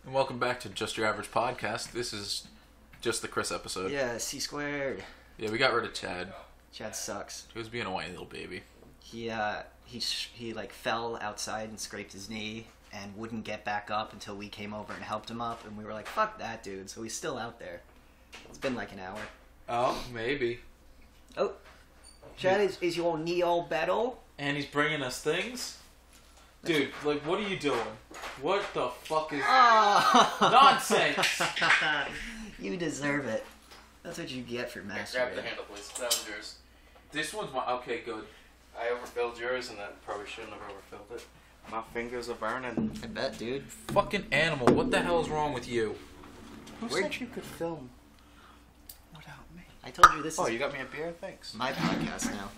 And welcome back to Just Your Average Podcast. This is just the Chris episode. Yeah, C squared. Yeah, we got rid of Chad. Chad sucks. He was being a whiny little baby. He like fell outside and scraped his knee and wouldn't get back up until we came over and helped him up, and we were like, fuck that dude, so he's still out there. It's been like an hour. Oh, maybe. Oh, Chad, is your knee all better? And he's bringing us things? Dude, like, what are you doing? What the fuck is... Oh. Nonsense! You deserve it. That's what you get for masturbating. Grab the handle, please. That was yours. This one's my... Okay, good. I overfilled yours, and that probably shouldn't have overfilled it. My fingers are burning. I bet, dude. Fucking animal, what the hell is wrong with you? Who said you could film without me? I told you this Oh, is you got me a beer? Thanks. my podcast now.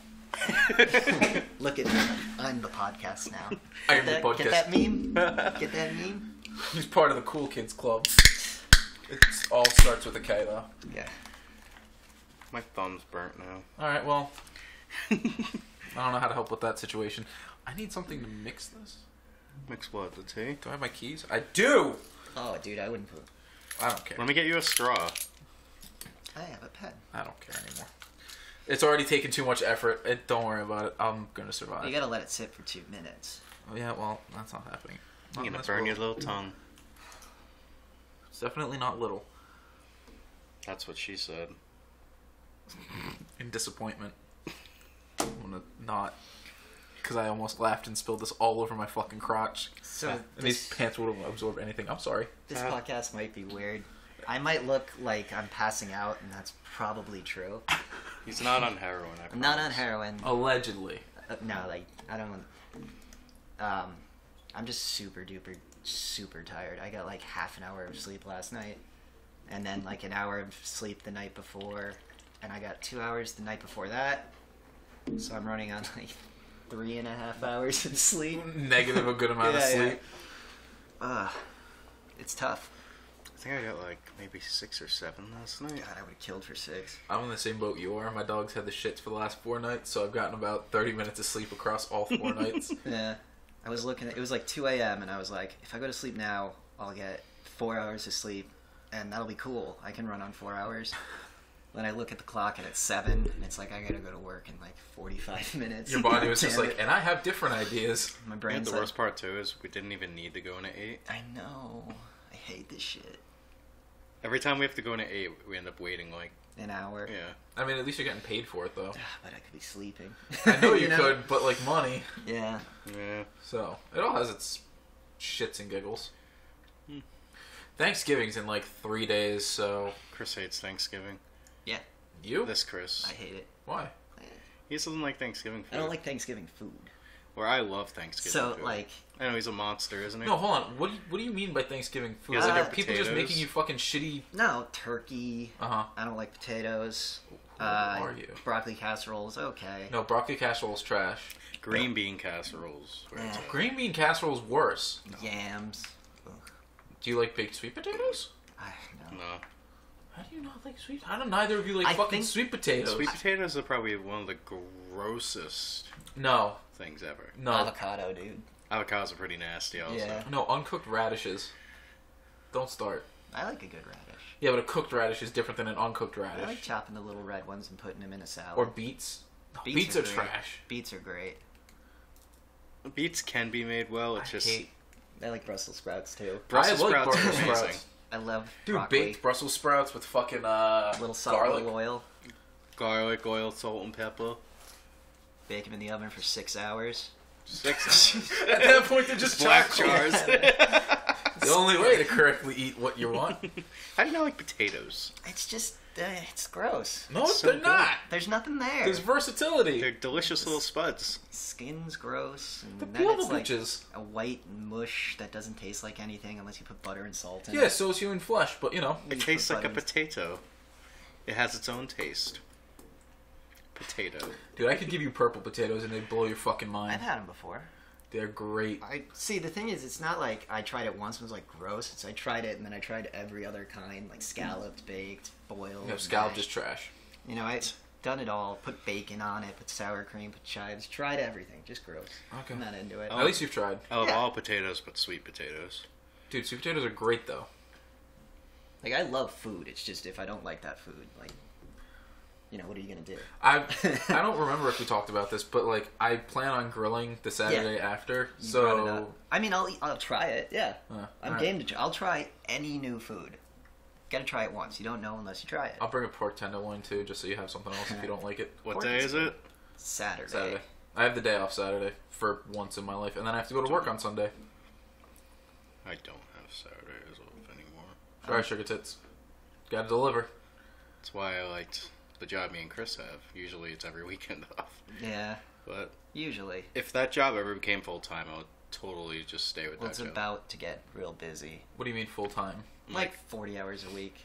Look at me. I'm the podcast now. I am the podcast. Get that meme? Get that meme? He's part of the cool kids club. It all starts with a K, though. Yeah. My thumb's burnt now. Alright, well... I don't know how to help with that situation. I need something to mix this. Mix what? The tea? Do I have my keys? I do! Oh, dude, I wouldn't put... I don't care. Let me get you a straw. I have a pen. I don't care anymore. It's already taken too much effort. Don't worry about it. I'm gonna survive. You gotta let it sit for 2 minutes. Oh, yeah, well, that's not happening. You're gonna burn your little tongue. It's definitely not little. That's what she said. In disappointment. I'm gonna not. Because I almost laughed and spilled this all over my fucking crotch. So And these pants would have absorbed anything. I'm sorry. This podcast might be weird. I might look like I'm passing out, and that's probably true. He's not on heroin, I I'm not on promise. heroin. Allegedly. No, like, I don't want... I'm just super tired. I got like half an hour of sleep last night, and then like an hour of sleep the night before, and I got 2 hours the night before that. So I'm running on like 3.5 hours of sleep. Negative a good amount of sleep. It's tough. I think I got like maybe 6 or 7 last night. God, I would have killed for 6. I'm in the same boat you are. My dog's had the shits for the last 4 nights, so I've gotten about 30 minutes of sleep across all 4 nights. Yeah. I was looking at, it was like 2 a.m. and I was like, if I go to sleep now, I'll get 4 hours of sleep, and that'll be cool. I can run on 4 hours. Then I look at the clock and it's 7, and it's like, I gotta go to work in like 45 minutes. Your body was just Damn like, it. and I have different ideas. My And brain's the like, worst part too is we didn't even need to go in at 8. I know. I hate this shit. Every time we have to go in at 8, we end up waiting like, An hour. yeah. I mean, at least you're getting paid for it, though. But I could be sleeping. I know you could, but like money. Yeah. Yeah. So, it all has its shits and giggles. Hmm. Thanksgiving's in like 3 days, so... Chris hates Thanksgiving. Yeah. You? This Chris. I hate it. Why? He doesn't like Thanksgiving food. I don't like Thanksgiving food. Or I love Thanksgiving So, food. like... I know he's a monster, isn't he? No, hold on. What do you mean by Thanksgiving food? He Like, doesn't are have people just potatoes. making you fucking shitty... No, turkey. Uh-huh. I don't like potatoes. Who are you? Broccoli casserole is okay. No, broccoli casserole's trash. Green bean casseroles. Where it's Eh. like- Green bean casserole's worse. Yams. Ugh. Do you like baked sweet potatoes? No. No. How do you not like sweet? How do neither of you like I fucking think- sweet potatoes? Sweet potatoes are probably one of the grossest No. things ever. No. Avocado, dude. Avocados are pretty nasty also. Yeah. No, uncooked radishes. Don't start. I like a good radish. Yeah, but a cooked radish is different than an uncooked I radish. like chopping the little red ones and putting them in a salad. Or beets. No, beets are great. trash. Beets are great. Beets can be made well. It's I just hate... I like Brussels sprouts too. Brussels I like sprouts are Brussels amazing. sprouts. I love Dude, broccoli. baked Brussels sprouts with fucking Little salt, garlic. little oil. Garlic, oil, salt, and pepper. Bake them in the oven for 6 hours. 6 hours. At that point, they're just Black charcoal. jars. The only way to correctly eat what you want. How do you not like potatoes? It's just, it's gross. No, So they're good. not. There's nothing there. There's versatility. They're delicious little spuds. Skin's gross. And The then peel it's the like bitches. a white mush that doesn't taste like anything unless you put butter and salt in Yeah, it. so is human flesh, but you know. It You tastes put like a butter potato. It has its own taste. Potato. Dude, I could give you purple potatoes and they'd blow your fucking I've mind. had them before. They're great. I see. The thing is, it's not like I tried it once and was like gross. It's I tried it and then I tried every other kind, like scalloped, baked, boiled. No, scallop mashed. is trash. You know, I've done it all. Put bacon on it. Put sour cream. Put chives. Tried everything. Just gross. Okay. I'm not into it. At least you've tried. I love Yeah. all potatoes but sweet potatoes. Dude, sweet potatoes are great though. Like, I love food. It's just if I don't like that food, like, you know, what are you gonna do? I don't remember if we talked about this, but like I plan on grilling the Saturday after. You So brought it up. I mean, I'll try it. Yeah, I'm alright. game to. I'll try any new food. Gotta try it once. You don't know unless you try it. I'll bring a pork tenderloin too, just so you have something else if you don't like it. What Pork day is is it? Saturday. I have the day off Saturday for once in my life, and then I have to go to work on Sunday. I don't have Saturdays off anymore. Sorry, sugar tits. Gotta deliver. That's why I liked the job me and Chris have. Usually it's every weekend off. Yeah, But usually. if that job ever became full time, I would totally just stay with Well, that it's job. about to get real busy. What do you mean full time? Like 40 hours a week.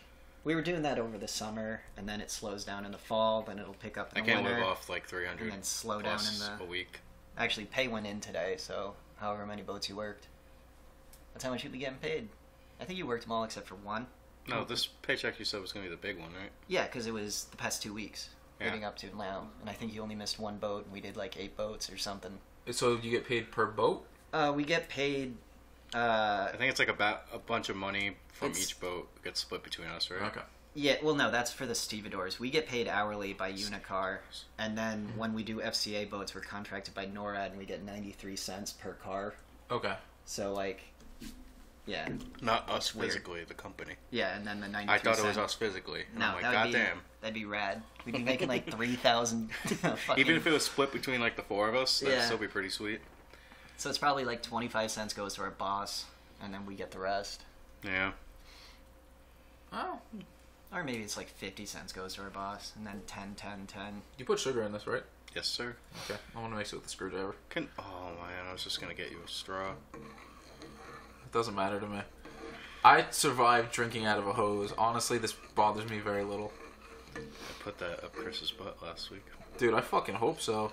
We were doing that over the summer, and then it slows down in the fall. Then it'll pick up in I the can't winter. live off like 300 and then slow down plus in the. a week. Actually, pay went in today, so however many boats you worked, that's how much you'll be getting paid. I think you worked them all except for one. No, this paycheck you said was going to be the big one, right? Yeah, because it was the past 2 weeks Yeah. leading up to now, and I think you only missed one boat, and we did like 8 boats or something. So you get paid per boat? We get paid. I think it's like about a bunch of money from It's- each boat gets split between us, right? Okay. Yeah, well, no, that's for the stevedores. We get paid hourly by Unicar, and then when we do FCA boats, we're contracted by NORAD, and we get 93 cents per car. Okay. So, like, yeah, Not us weird. physically, the company. yeah, and then the 93 I thought it was cents. us physically. And No, I'm like, that would be goddamn. that'd be rad. We'd be making like 3,000. Even if it was split between like the 4 of us, that'd Yeah. still be pretty sweet. So it's probably like 25 cents goes to our boss, and then we get the rest. Yeah. Oh. Or maybe it's like 50 cents goes to our boss, and then 10, 10, 10. You put sugar in this, right? Yes, sir. Okay. I want to mix it with the screwdriver. Oh man, I was just gonna get you a straw. It doesn't matter to me. I survived drinking out of a hose. Honestly, this bothers me very little. I put that up Chris's butt last week. Dude, I fucking hope so.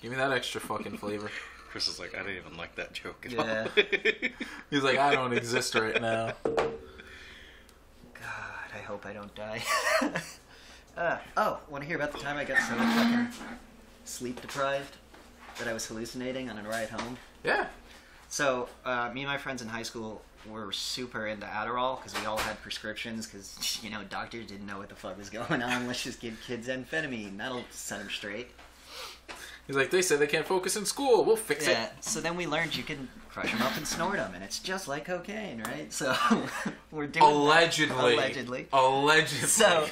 Give me that extra fucking flavor. Chris is like, I didn't even like that joke at Yeah. all. He's like, I don't exist right now. God, I hope I don't die. Want to hear about the time I got so fucking sleep deprived that I was hallucinating on a ride home? Yeah. So, me and my friends in high school were super into Adderall because we all had prescriptions because, you know, doctors didn't know what the fuck was going on. Let's just give kids amphetamine. That'll set them straight. He's like, they say they can't focus in school. We'll fix Yeah, it. so then we learned you can crush them up and snort them, and it's just like cocaine, right? So, we're doing Allegedly. Allegedly. Allegedly. So,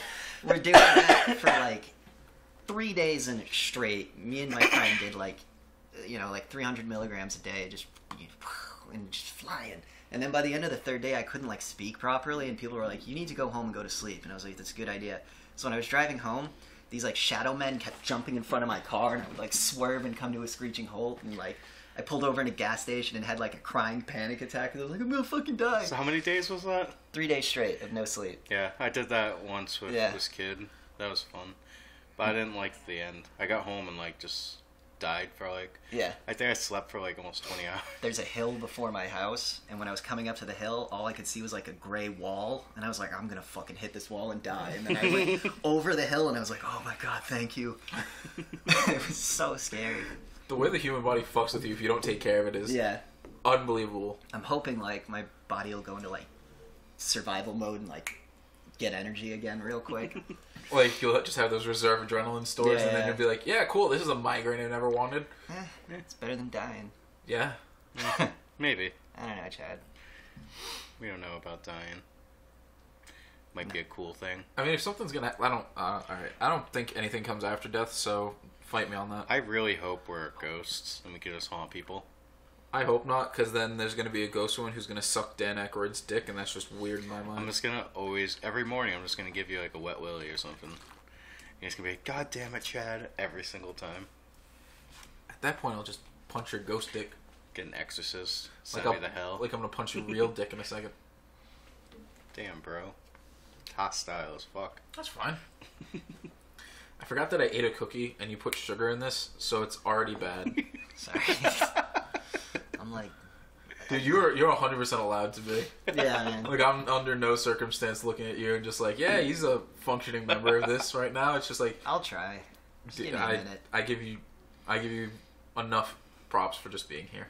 we're doing that for like 3 days in straight. Me and my friend did like, you know, like 300 milligrams a day, just and just flying. And then by the end of the 3rd day, I couldn't like speak properly, and people were like, "You need to go home and go to sleep." And I was like, "That's a good idea." So when I was driving home, these like shadow men kept jumping in front of my car, and I would like swerve and come to a screeching halt. And like I pulled over in a gas station and had like a crying panic attack, and I was like, "I'm gonna fucking die." So how many days was that? 3 days straight of no sleep. Yeah, I did that once with Yeah. this kid. That was fun. But I didn't like the end. I got home and like just died for like, Yeah. I think I slept for like almost 20 hours. There's a hill before my house, and when I was coming up to the hill, all I could see was like a gray wall, and I was like, I'm gonna fucking hit this wall and die. And then I went over the hill, and I was like, oh my god, thank you. It was so scary. The way the human body fucks with you if you don't take care of it is Yeah. unbelievable. I'm hoping like my body will go into like survival mode and like get energy again real quick. Like, you'll just have those reserve adrenaline stores, and then Yeah. you'll be like, yeah, cool, this is a migraine I never wanted. It's better than dying. Yeah. Maybe. I don't know, Chad. We don't know about dying. Might be a cool thing. I mean, if something's gonna... alright. I don't think anything comes after death, so fight me on that. I really hope we're ghosts and we can just haunt people. I hope not, because then there's gonna be a ghost one who's gonna suck Dan Aykroyd's dick, and that's just weird in my mind. I'm just gonna always, every morning, I'm just gonna give you like a wet willy or something. And it's gonna be, God damn it, Chad, every single time. At that point, I'll just punch your ghost dick. Get an exorcist, Like, send me the hell. like I'm gonna punch your real dick in a second. Damn, bro. Hostile as fuck. That's fine. I forgot that I ate a cookie, and you put sugar in this, so it's already bad. Sorry. I'm like, Dude, you're 100% allowed to be. yeah, man. Like, I'm under no circumstance looking at you and just like, yeah, he's a functioning member of this right now. It's just like, I'll try. Just give me a minute. I give you enough props for just being here.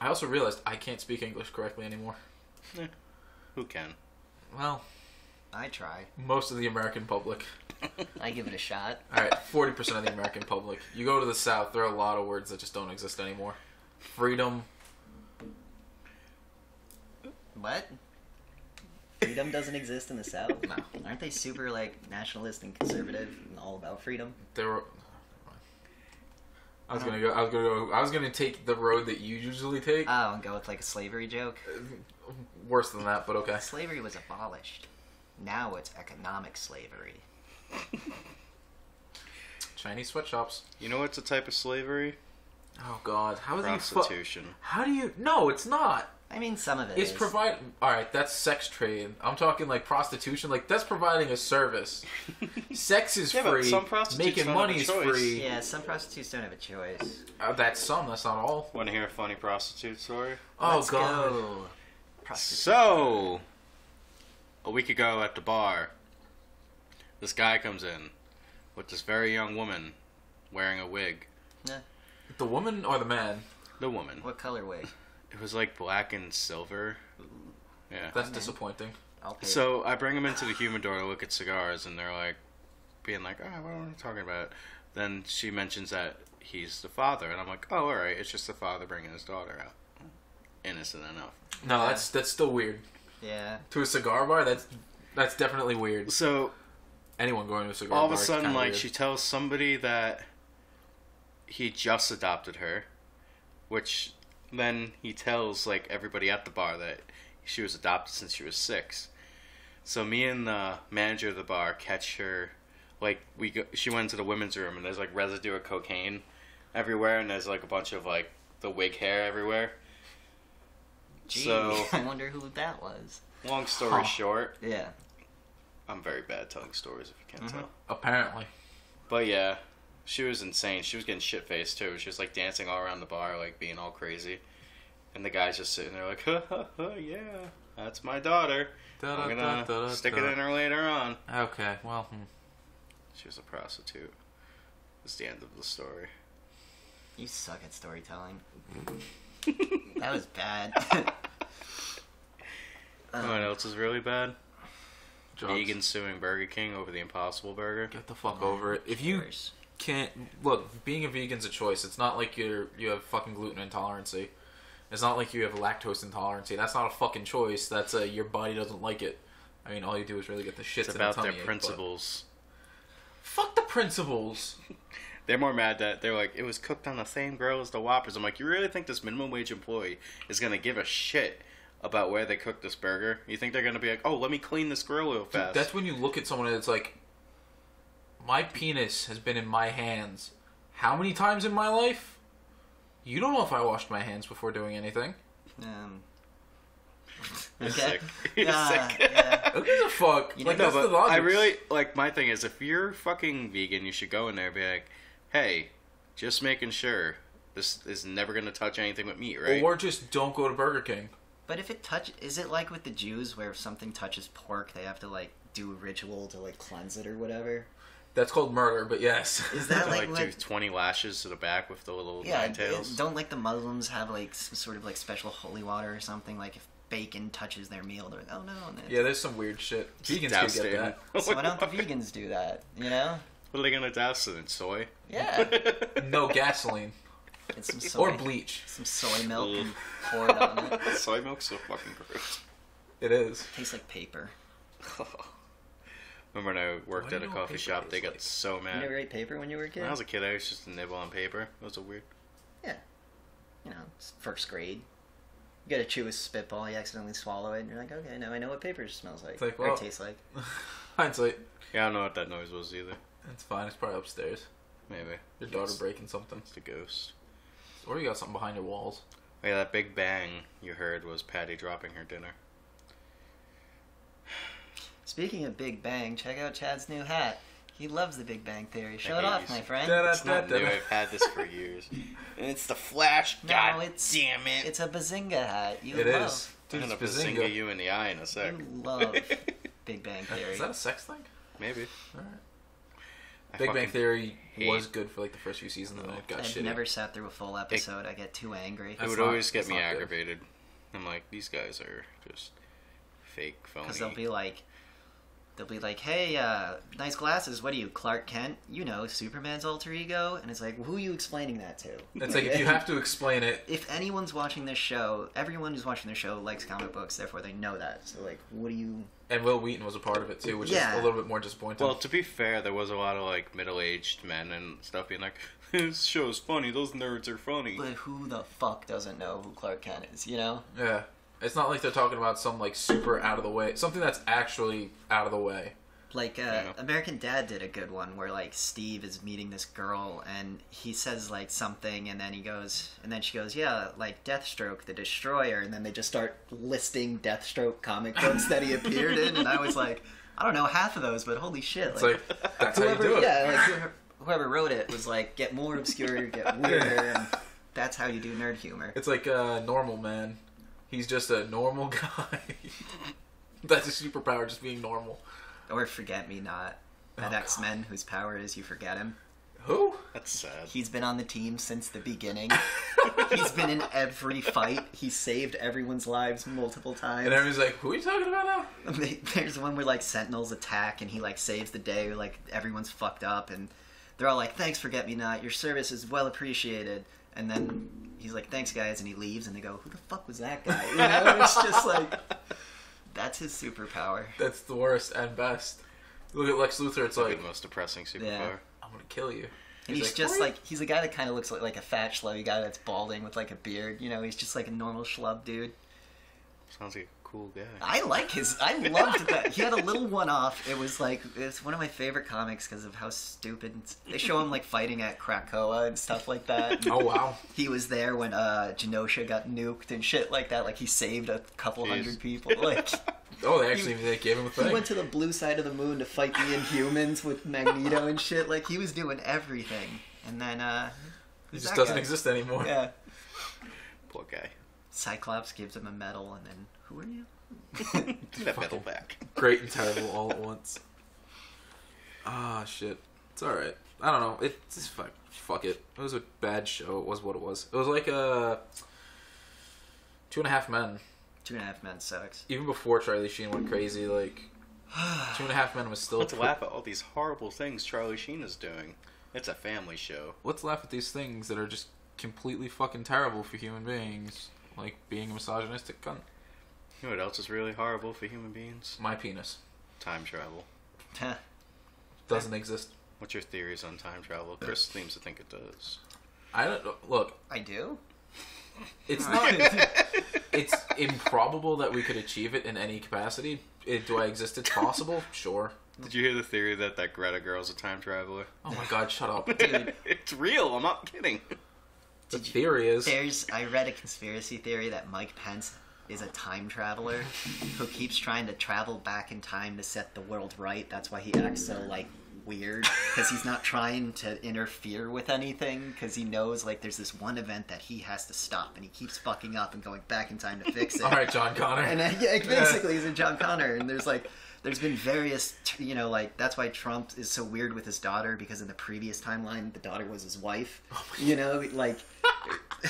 I also realized I can't speak English correctly anymore. Who can? Well, I try. most of the American public. I give it a shot. All right, 40% of the American public. You go to the South, there are a lot of words that just don't exist anymore. Freedom. What? Freedom doesn't exist in the South? No. Aren't they super, like, nationalist and conservative and all about freedom? There were. I was gonna take the road that you usually take. Oh, and go with, like, a slavery joke? Worse than that, but okay. Slavery was abolished. Now it's economic slavery. Chinese sweatshops. You know what's a type of slavery? Oh God, how is Prostitution. How do you? No, it's not. I mean, some of it It's is. provide. All right, that's sex trade. I'm talking like prostitution. Like that's providing a service. Sex is Yeah, but free. some prostitutes Making don't have money a is choice. free. Yeah, some prostitutes don't have a choice. That's some. That's not all. Want to hear a funny prostitute story? Oh Let's God. go. Prostitute. So, a week ago at the bar, this guy comes in with this very young woman wearing a wig. The woman or the man? The woman. What color wig? It was like black and silver. Yeah. That's Okay. disappointing. I'll pay. So I bring him into the humidor to look at cigars, and they're like, being like, "Oh, what are we talking about?" Then she mentions that he's the father, and I'm like, "Oh, all right, it's just the father bringing his daughter out." Innocent enough. No, Yeah. that's still weird. Yeah. To a cigar bar, that's definitely weird. So Anyone going to a cigar bar. all of a is sudden, kinda like, weird. she tells somebody that he just adopted her, which then he tells like everybody at the bar that she was adopted since she was 6. So me and the manager of the bar catch her. Like she went into the women's room and there's like residue of cocaine everywhere, and there's like a bunch of like the wig hair everywhere. Gee, So I wonder who that was. long story short, Yeah. I'm very bad at telling stories if you can't tell. Apparently. But yeah, she was insane. She was getting shit faced too. She was like dancing all around the bar, like being all crazy. And the guy's just sitting there like, ha ha ha, yeah, that's my daughter. I'm gonna stick it in her later on. Okay, well, She was a prostitute. That's the end of the story. You suck at storytelling. That was bad. You know what else is really bad? drugs. Vegan suing Burger King over the Impossible Burger. Get the fuck over it. If you Yours. can't look, being a vegan's a choice. It's not like you have fucking gluten intolerancy. It's not like you have lactose intolerancy. That's not a fucking choice. That's your body doesn't like it. I mean, all you do is really get the shits It's in about the their tummy ache, principles. but- Fuck the principles. They're more mad that they're like, it was cooked on the same grill as the Whoppers. I'm like, you really think this minimum wage employee is going to give a shit about where they cook this burger? You think they're going to be like, oh, let me clean this grill real Dude, fast? that's when you look at someone and it's like, my penis has been in my hands how many times in my life? You don't know if I washed my hands before doing anything. You're Okay. sick. You're sick. Yeah. Who gives a fuck? You Like, know, that's the But logic. I really, like, my thing is, if you're fucking vegan, you should go in there and be like, hey, just making sure this is never going to touch anything with meat, right? Or just don't go to Burger King. But if it is it like with the Jews where if something touches pork, they have to like do a ritual to like cleanse it or whatever? That's called murder, but yes. Is that like like do what? 20 lashes to the back with the little Yeah, nine tails. don't like the Muslims have like some sort of like special holy water or something? Like if bacon touches their meal, they're like, oh no. And then Yeah, there's some weird shit. Vegans Doused could it get in- that. so why don't the vegans do that? You know? What are they going to douse it in? Soy? Yeah. No gasoline. It's some soy, Or bleach. some soy milk and pour it on it. Soy milk's so fucking gross. It is. Tastes like paper. Remember when I worked Why do at a you know what coffee paper shop, they tastes got like? so You mad. never ate paper when you were a kid? When I was a kid, I used just to nibble on paper. It was a weird. Yeah. You know, it's first grade. You gotta chew a spitball, you accidentally swallow it, and you're like, okay, now I know what paper smells like. It's like, or well- tastes like. Hindsight. Yeah, I don't know what that noise was either. It's fine. It's probably upstairs. Maybe. Your daughter It's- breaking something. It's the ghost. Or you got something behind your walls. Oh, yeah, that big bang you heard was Patty dropping her dinner. Speaking of Big Bang, check out Chad's new hat. He loves the Big Bang Theory. Show I it hate off, you. my friend. It's not new. I've had this for years. And it's the Flash. No, God it's- damn it. It's a Bazinga hat. You It love. is. I'm Dude, gonna it's bazinga Bazinga. you in the eye in a sec. You love Big Bang Theory. Is that a sex thing? Maybe. Alright. I Big Bang fucking Theory hate- was good for like the first few seasons and then it got I've shitty. never sat through a full episode. I get too angry. It That's would not- always get that's me not good. aggravated. I'm like, these guys are just fake, phony. Because they'll be like, hey, nice glasses. What are you, Clark Kent? You know, Superman's alter ego. And it's like, who are you explaining that to? It's like, if you have to explain it. If anyone's watching this show, everyone who's watching this show likes comic books, therefore they know that. So, like, what do you... And Will Wheaton was a part of it, too, which is a little bit more disappointing. Well, to be fair, there was a lot of, like, middle-aged men and stuff being like, this show's funny, those nerds are funny. But who the fuck doesn't know who Clark Kent is, you know? Yeah. It's not like they're talking about some, like, super out of the way. Something that's actually out of the way. Like, American Dad did a good one where, like, Steve is meeting this girl and he says, like, something and then she goes, yeah, like, Deathstroke, the Destroyer, and then they just start listing Deathstroke comic books that he appeared in, and I was like, I don't know half of those, but holy shit. It's like that's how you do it. Yeah, like, whoever wrote it was like, get more obscure, get weirder, and that's how you do nerd humor. It's like Normal Man. He's just a normal guy. That's his superpower, just being normal. Or Forget Me Not. That X-Men whose power is you forget him. Who? That's sad. He's been on the team since the beginning. He's been in every fight. He's saved everyone's lives multiple times. And everyone's like, who are you talking about now? There's one where, like, Sentinels attack and he, like, saves the day. Like, everyone's fucked up and they're all like, thanks, Forget Me Not. Your service is well appreciated. And then he's like, thanks, guys. And he leaves and they go, who the fuck was that guy? You know, it's just like... That's his superpower. That's the worst and best. Look at Lex Luthor, it's like... the most depressing superpower. Yeah. I'm gonna kill you. And he's just like, he's a guy that kind of looks like a fat schlubby guy that's balding with like a beard. You know, he's just like a normal schlub dude. Sounds like a cool guy. I loved that. He had a little one-off. It was like, it's one of my favorite comics because of how stupid. They show him like fighting at Krakoa and stuff like that. Oh, wow. He was there when Genosha got nuked and shit like that. Like he saved a couple hundred people. Like... Oh, they gave him a thing. He went to the blue side of the moon to fight the Inhumans with Magneto and shit. Like, he was doing everything. And then, he just doesn't exist anymore. Yeah. Poor guy. Cyclops gives him a medal, and then, who are you? Give that medal back. Great and terrible all at once. Ah, shit. It's alright. I don't know. It's just fuck it. It was a bad show. It was what it was. It was like a 2.5 Men. 2.5 Men sucks. Even before Charlie Sheen went crazy, like 2.5 Men was still. Let's laugh at all these horrible things Charlie Sheen is doing. It's a family show. Let's laugh at these things that are just completely fucking terrible for human beings, like being a misogynistic cunt. You know what else is really horrible for human beings? My penis. Time travel. Doesn't exist. What's your theories on time travel? Chris seems to think it does. I don't know. Look. I do? It's not. It's improbable that we could achieve it in any capacity. Do I exist? It's possible. Sure. Did you hear the theory that Greta girl's a time traveler? Oh my god! Shut up, dude. It's real. I'm not kidding. The theory is. I read a conspiracy theory that Mike Pence is a time traveler who keeps trying to travel back in time to set the world right. That's why he acts so like weird, because he's not trying to interfere with anything, because he knows like there's this one event that he has to stop, and he keeps fucking up and going back in time to fix it. All right, John Connor. And basically he's a John Connor, and there's been various, you know, like that's why Trump is so weird with his daughter, because in the previous timeline the daughter was his wife. You know, like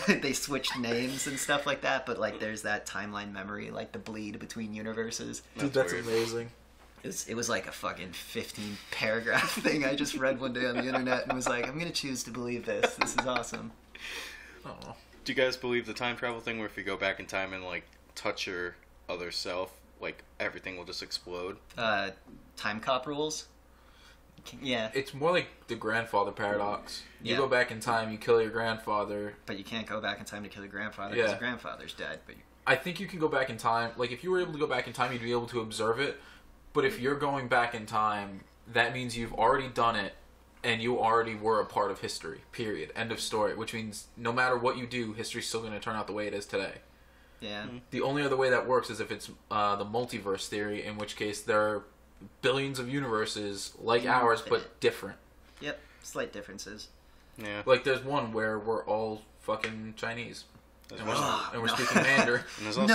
they switched names and stuff like that, but like there's that timeline memory, like the bleed between universes. Dude, that's amazing. It was like a fucking 15-paragraph thing I just read one day on the internet and was like, I'm going to choose to believe this. This is awesome. Oh. Do you guys believe the time travel thing where if you go back in time and, like, touch your other self, like, everything will just explode? Time cop rules? Yeah. It's more like the grandfather paradox. You Yeah. go back in time, you kill your grandfather. But you can't go back in time to kill your grandfather because your grandfather's dead. But I think you can go back in time. Like, if you were able to go back in time, you'd be able to observe it. But if you're going back in time, that means you've already done it, and you already were a part of history, period. End of story. Which means no matter what you do, history's still going to turn out the way it is today. yeah. The only other way that works is if it's the multiverse theory, in which case there are billions of universes like ours, but different. Yep. Slight differences. Yeah. Like, there's one where we're all fucking Chinese. And we're speaking Mandarin. And there's also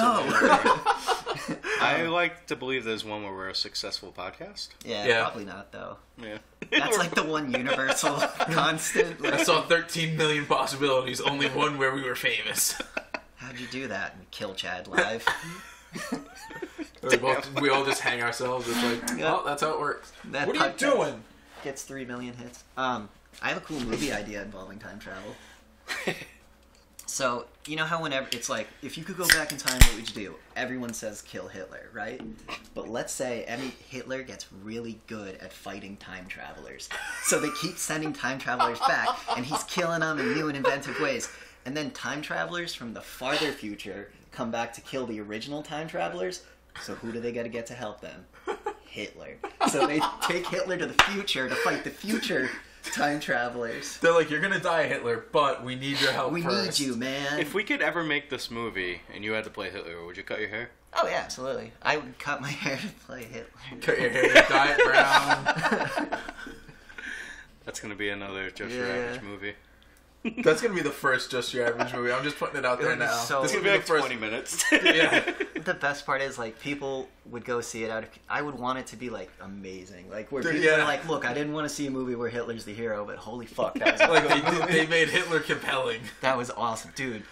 I like to believe there's one where we're a successful podcast. Yeah, probably not, though. Yeah. That's like the one universal constant. Like, I saw 13 million possibilities, only one where we were famous. how'd you do that? And kill Chad live. We all just hang ourselves. It's like, oh, that's how it works. That what are you podcast doing? Gets 3 million hits. I have a cool movie idea involving time travel. So, you know how whenever it's like, if you could go back in time, what would you do? Everyone says kill Hitler, right? But let's say Hitler gets really good at fighting time travelers. So they keep sending time travelers back, and he's killing them in new and inventive ways. And then time travelers from the farther future come back to kill the original time travelers. So who do they got to get to help them? Hitler. So they take Hitler to the future to fight the future time travelers. They're like, you're gonna die, Hitler, but we need your help We first. need you, man. If we could ever make this movie and you had to play Hitler, would you cut your hair? Oh yeah, absolutely. I would cut my hair to play Hitler. Cut your hair, dye it brown. That's gonna be another Just Your Average movie. That's gonna be the first Just Your Average movie. I'm just putting it out there now. So- This This is gonna be like the first 20 minutes. Yeah. The best part is, like, people would go see it I would want it to be, like, amazing. Like, where Dude, people yeah. are like, look, I didn't want to see a movie where Hitler's the hero, but holy fuck, that was Like they made Hitler compelling. that was awesome. Dude.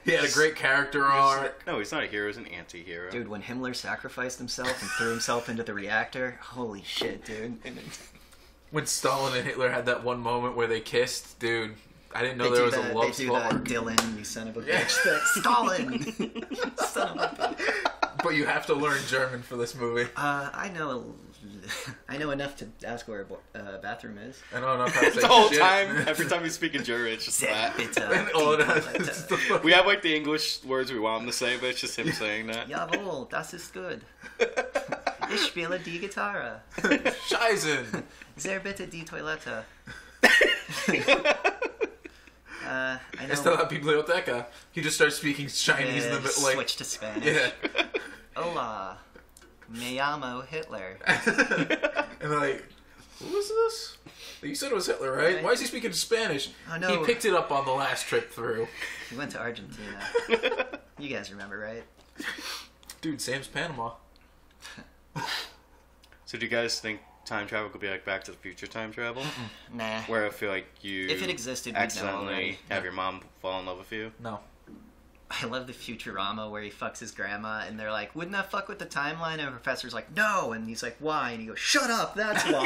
He had a great character arc. No, he's not a hero. He's an anti-hero. Dude, when Himmler sacrificed himself and threw himself into the reactor, holy shit, dude. When Stalin and Hitler had that one moment where they kissed, dude, I didn't know They there do was the, a love they do the spark. Dylan, you son of a Yeah. bitch. The Stalin! Son of a bitch. But you have to learn German for this movie. I know enough to ask where a bathroom is. I don't know how to say the whole shit. time, every time you speak in German, it's just that. And all it has is the fucking- We have like the English words we want him to say, but it's just him saying that. Jawohl, das ist gut. Ich spiele die Gitarre. Scheißen. Sehr bitte die Toilette. I Esta know. la biblioteca. He just starts speaking Chinese in the middle, like, switch to Spanish. yeah. Hola, me llamo Hitler. And they're like, who is this? You said it was Hitler, right? Right. Why is he speaking Spanish? I know. He picked it up on the last trip through. He went to Argentina. You guys remember, right? Dude, Sam's Panama. So do you guys think time travel could be like Back to the Future time travel? Nah. Where I feel like you If it existed, we'd know accidentally already. have your mom fall in love with you. No. I love the Futurama where he fucks his grandma, and they're like, wouldn't that fuck with the timeline? And the professor's like, no! And he's like, why? And he goes, shut up, that's why!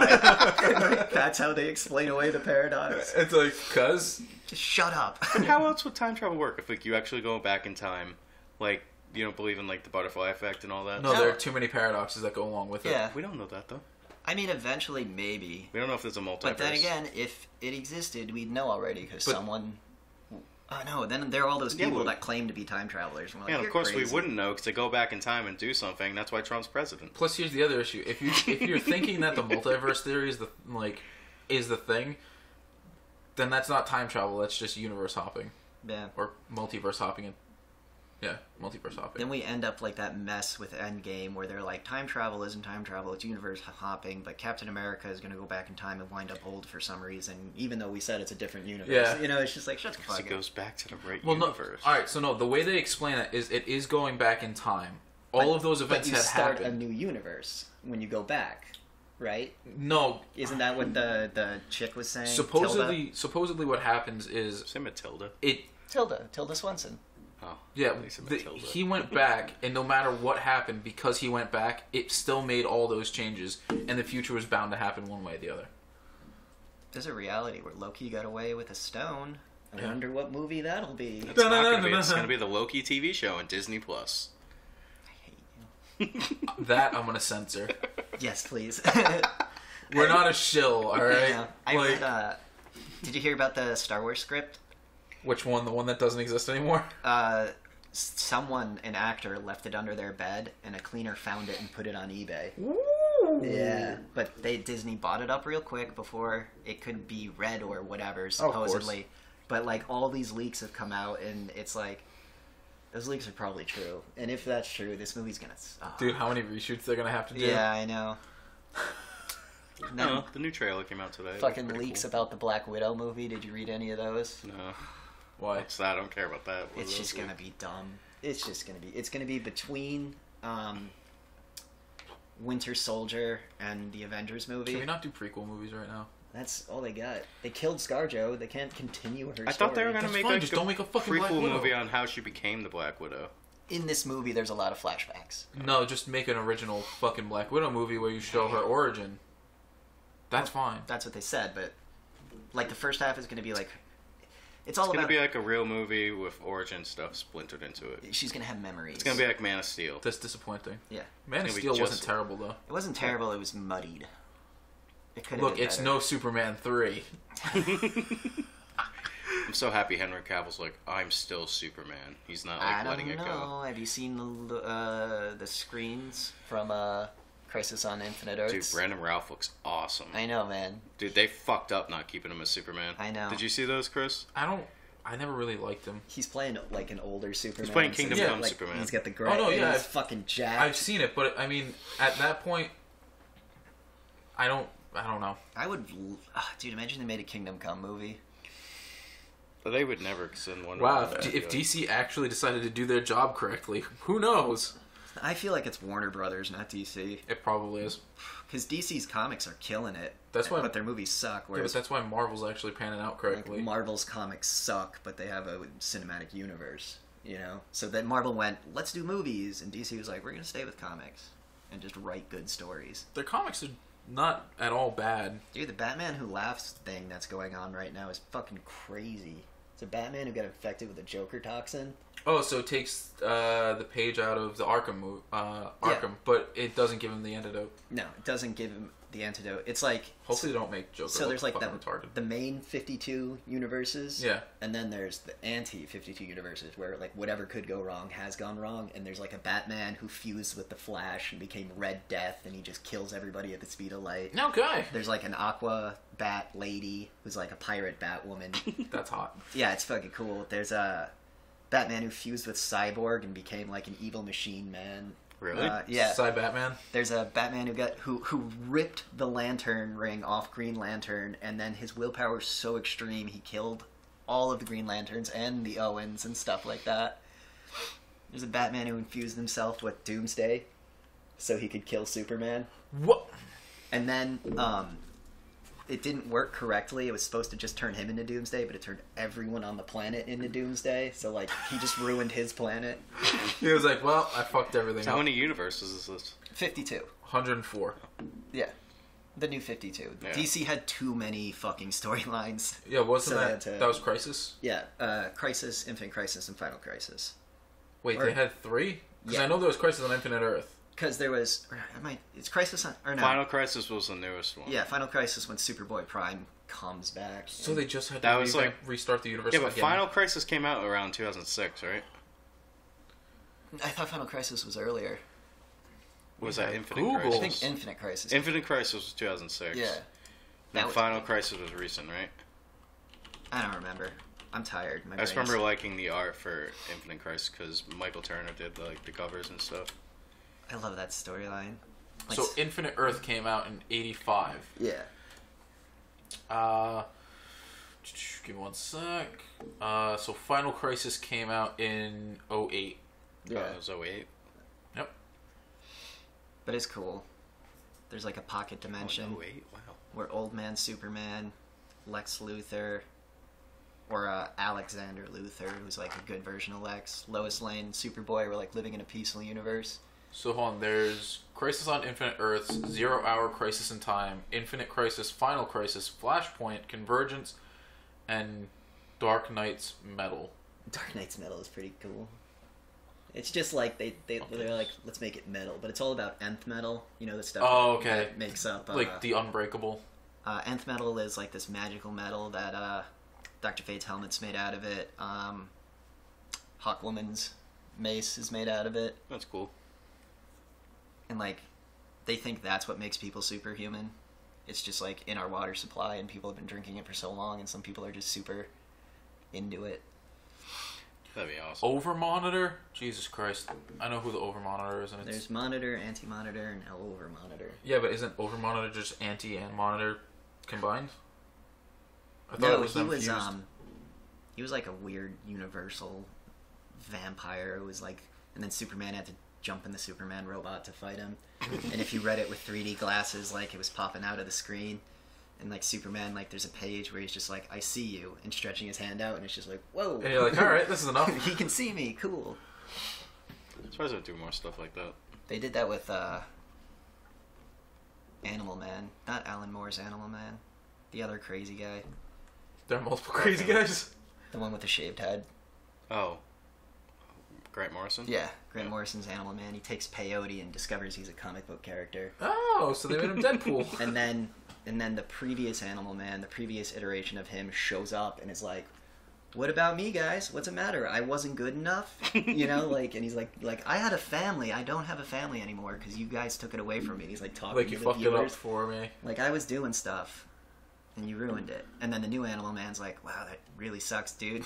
Like, that's how they explain away the paradox. It's like, cuz? Just shut up. But how else would time travel work if like you actually go back in time? Like, you don't believe in like the butterfly effect and all that? No, No. there are too many paradoxes that go along with it. Yeah. We don't know that though. I mean, eventually, maybe. We don't know if there's a multiverse. But then again, if it existed, we'd know already, because But- someone... Oh, no, then there are all those Yeah, people we- that claim to be time travelers. And we're like, Yeah, and "You're of course crazy." we wouldn't know because they go back in time and do something. That's why Trump's president. Plus, here's the other issue. If you're thinking that the multiverse theory is the thing, then that's not time travel. That's just universe hopping Yeah. or multiverse hopping. Yeah, multiverse hopping. Then we end up like that mess with Endgame where they're like, time travel isn't time travel, it's universe hopping, but Captain America is going to go back in time and wind up old for some reason, even though we said it's a different universe. Yeah. You know, it's just like, shut the Because fuck it up. goes back to the right Well, universe. no. All right, so no. The way they explain it is going back in time. All of those events But you have start happened. a new universe when you go back, right? No, Isn't that what the chick was saying? supposedly, what happens is Say Matilda. Tilda Swenson. Oh, yeah. Lisa Matilda. He went back, and no matter what happened, because he went back, it still made all those changes, and the future was bound to happen one way or the other. There's a reality where Loki got away with a stone. I Yeah. wonder what movie that'll be. It's not gonna be. It's gonna be the Loki TV show on Disney Plus. I hate you. That I'm gonna censor. Yes, please. We're not a shill, all right. Yeah. I Like, read, did you hear about the Star Wars script? which one? The one that doesn't exist anymore? Someone, an actor, left it under their bed, and a cleaner found it and put it on eBay. Yeah, but Disney bought it up real quick before it could be read or whatever, course. supposedly. But like all these leaks have come out, and it's like those leaks are probably true. And if that's true, this movie's gonna suck. Dude, how many reshoots they're gonna have to do? Yeah, I know. And then No, the new trailer came out today. It fucking looked pretty leaks cool. about the Black Widow movie. Did you read any of those? No, Why? what's that? I don't care about that. What It's are just those? gonna be dumb. It's gonna be between Winter Soldier and the Avengers movie. Can we not do prequel movies right now? That's all they got. They killed ScarJo. They can't continue her story. I thought they were gonna That's make fine, like just a don't make a fucking Black prequel Widow. movie on how she became the Black Widow. In this movie, there's a lot of flashbacks. No, just make an original fucking Black Widow movie where you show her origin. That's fine. That's what they said, but like the first half is going to be like it's It's all gonna about. be like a real movie with origin stuff splintered into it. She's going to have memories. It's gonna be like Man of Steel. That's disappointing. Yeah. Man of It's gonna be Steel wasn't just- terrible though. It wasn't terrible. It was muddied. It could have Look, been it's better. no Superman 3. I'm so happy Henry Cavill's like, I'm still Superman. He's not I like don't letting it go. know. Have you seen the screens from Crisis on Infinite Dude, Earths? Brandon Routh looks awesome. I know, man. Dude, they fucked up not keeping him as Superman. I know. Did you see those, Chris? I never really liked him. He's playing like an older Superman. playing Kingdom he's got, Come like, Superman. He's got the gray. Oh, no, yeah, He's I've- fucking jacked. I've seen it, but I mean, at that point, I don't know. I would, dude. Imagine they made a Kingdom Come movie. But they would never send Wonder Wow, Woman if back. DC actually decided to do their job correctly, who knows? I feel like it's Warner Brothers, not DC, It probably is. because DC's comics are killing it. That's why- but their movies suck. Yeah, but Whereas that's why Marvel's actually panning out correctly. like, Marvel's comics suck, but they have a cinematic universe. You know, so then Marvel went, let's do movies, and DC was like, we're gonna stay with comics and just write good stories. Their comics are not at all bad. Dude, the Batman Who Laughs thing that's going on right now is fucking crazy. It's a Batman who got infected with a Joker toxin. Oh, so it takes the page out of the Arkham, but it doesn't give him the antidote. No, it doesn't give him the antidote. It's like Hopefully they don't make Joker so look there's like fucking retarded. the main 52 universes. Yeah. And then there's the anti 52 universes where like whatever could go wrong has gone wrong, and there's like a Batman who fused with the Flash and became Red Death and he just kills everybody at the speed of light. Okay. There's like an Aqua Bat lady who's like a pirate Batwoman. That's hot. Yeah, it's fucking cool. There's a Batman who fused with Cyborg and became like an evil machine man. Really? Yeah. Side Batman? There's a Batman who ripped the lantern ring off Green Lantern, and then his willpower was so extreme he killed all of the Green Lanterns and the Owens and stuff like that. There's a Batman who infused himself with Doomsday so he could kill Superman. What? And then it didn't work correctly. It was supposed to just turn him into Doomsday, but it turned everyone on the planet into Doomsday. So like he just ruined his planet. He was like, well, I fucked everything So how up. many universes is this? 52. 104. Yeah. The new 52. Yeah. DC had too many fucking storylines. Yeah, wasn't So they that... had to- That was Crisis? Yeah, Crisis, Infinite Crisis, and Final Crisis. Wait, Or- they had 3? Because Yeah. I know there was Crisis on Infinite Earth. Because there was... It's Crisis on... Or no. Final Crisis was the newest one. Yeah, Final Crisis when Superboy Prime comes back. So and- they just had That to was like- restart the universe Yeah, but again. Final Crisis came out around 2006, right? I thought Final Crisis was earlier. Was that Infinite Google. Crisis? I think Infinite Crisis. Infinite Crisis was 2006. Yeah. And That was- Final Crisis was recent, right? I don't remember. I'm tired. My I just brain's- remember liking the art for Infinite Crisis because Michael Turner did the covers and stuff. I love that storyline. Like, So Infinite Earth came out in 85. yeah. Give me one sec. So Final Crisis came out in 08. Yeah. It was 08. Yep. But it's cool. There's like a pocket dimension Oh, 08? Wow. where Old Man Superman, Lex Luthor, or Alexander Luthor, who's like a good version of Lex, Lois Lane, Superboy were like living in a peaceful universe. So hold on, there's Crisis on Infinite Earths, 0 Hour Crisis in Time, Infinite Crisis, Final Crisis, Flashpoint, Convergence, and Dark Knight's Metal. Dark Knight's metal is pretty cool. It's just like they're like, let's make it metal, but it's all about nth metal. You know, the stuff Oh, okay. that makes up Like the Unbreakable. nth metal is like this magical metal that Dr. Fate's helmet's made out of it. Hawkwoman's mace is made out of it, That's cool. and like they think that's what makes people superhuman. It's just like in our water supply, and people have been drinking it for so long, and some people are just super into it. That'd be awesome. Overmonitor? Jesus Christ. I know who the Overmonitor is, and it's... There's Monitor, Anti-Monitor, and Over Monitor. Yeah, but isn't Overmonitor just anti and monitor combined? I thought No, it was he them was fused. he was like a weird universal vampire. It was like, and then Superman had to jump in the Superman robot to fight him. And if you read it with 3D glasses, like it was popping out of the screen. And like Superman, like there's a page where he's just like, I see you, and stretching his hand out, and it's just like, whoa. And you're like, all right, this is enough. He can see me, cool. I'm surprised they do more stuff like that. They did that with Animal Man. Not Alan Moore's Animal Man. The other crazy guy. There are multiple crazy guys. The one with the shaved head. Oh. Grant Morrison? Yeah, Grant Morrison's Animal Man. He takes peyote and discovers he's a comic book character. Oh, so they made him Deadpool. And then the previous Animal Man, the previous iteration of him, shows up and is like, what about me, guys? What's the matter? I wasn't good enough? You know, like, and he's like, I had a family. I don't have a family anymore because you guys took it away from me. And he's like talking Like to you the fucked viewers. it up for me. Like, I was doing stuff and you ruined it. And then the new Animal Man's like, wow, that really sucks, dude.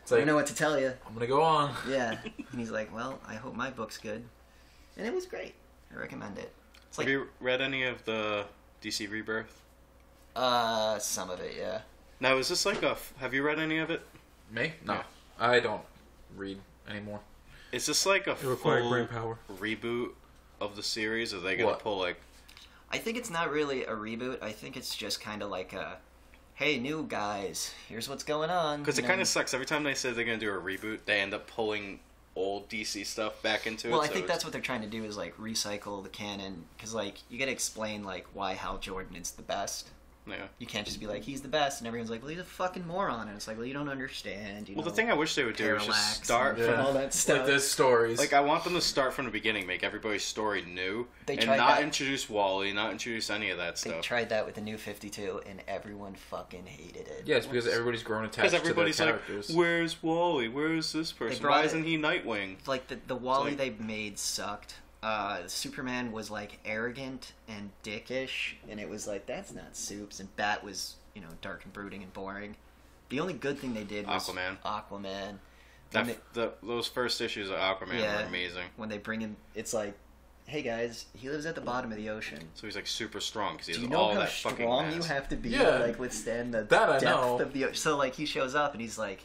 It's I like, don't know what to tell you. I'm gonna go on. Yeah. And he's like, well, I hope my book's good. And it was great. I recommend it. It's Have like, you read any of the DC Rebirth? some of it, yeah. Now, is this like a... Have you read any of it? Me? No. Yeah. I don't read anymore. Is this like a It required full brain power. reboot of the series? Are they going to What? pull like... I think it's not really a reboot. I think it's just kind of like a, hey, new guys, here's what's going on. Because it you kind know? of sucks. Every time they say they're going to do a reboot, they end up pulling old DC stuff back into it. Well, I so think it's- that's what they're trying to do is like recycle the canon. Because like you got to explain like why Hal Jordan is the best. Yeah. You can't just be like he's the best, and everyone's like, well, he's a fucking moron, and it's like, well, you don't understand. You Well, know, the thing I wish they would do is parallax just start and from... all that stuff. Like there's stories. Like, I want them to start from the beginning, make everybody's story new, They and tried not that. introduce Wally, not introduce any of that They stuff. tried that with the New 52, and everyone fucking hated it. yeah, it's because everybody's grown attached Because to their everybody's like, characters. where's Wally? Where's this person? brought Why it- isn't he Nightwing? Like the Wally like- they made sucked. Superman was like arrogant and dickish, and it was like that's not Soups. And Bat was dark and brooding and boring. The only good thing they did was Aquaman. When Those first issues of Aquaman were amazing. When they bring him, it's like, hey guys, he lives at the bottom of the ocean. So he's like super strong because he Do has you know all how that fucking strong mass. you have to be Yeah. to like withstand the That I depth know. of the ocean? So like he shows up and he's like,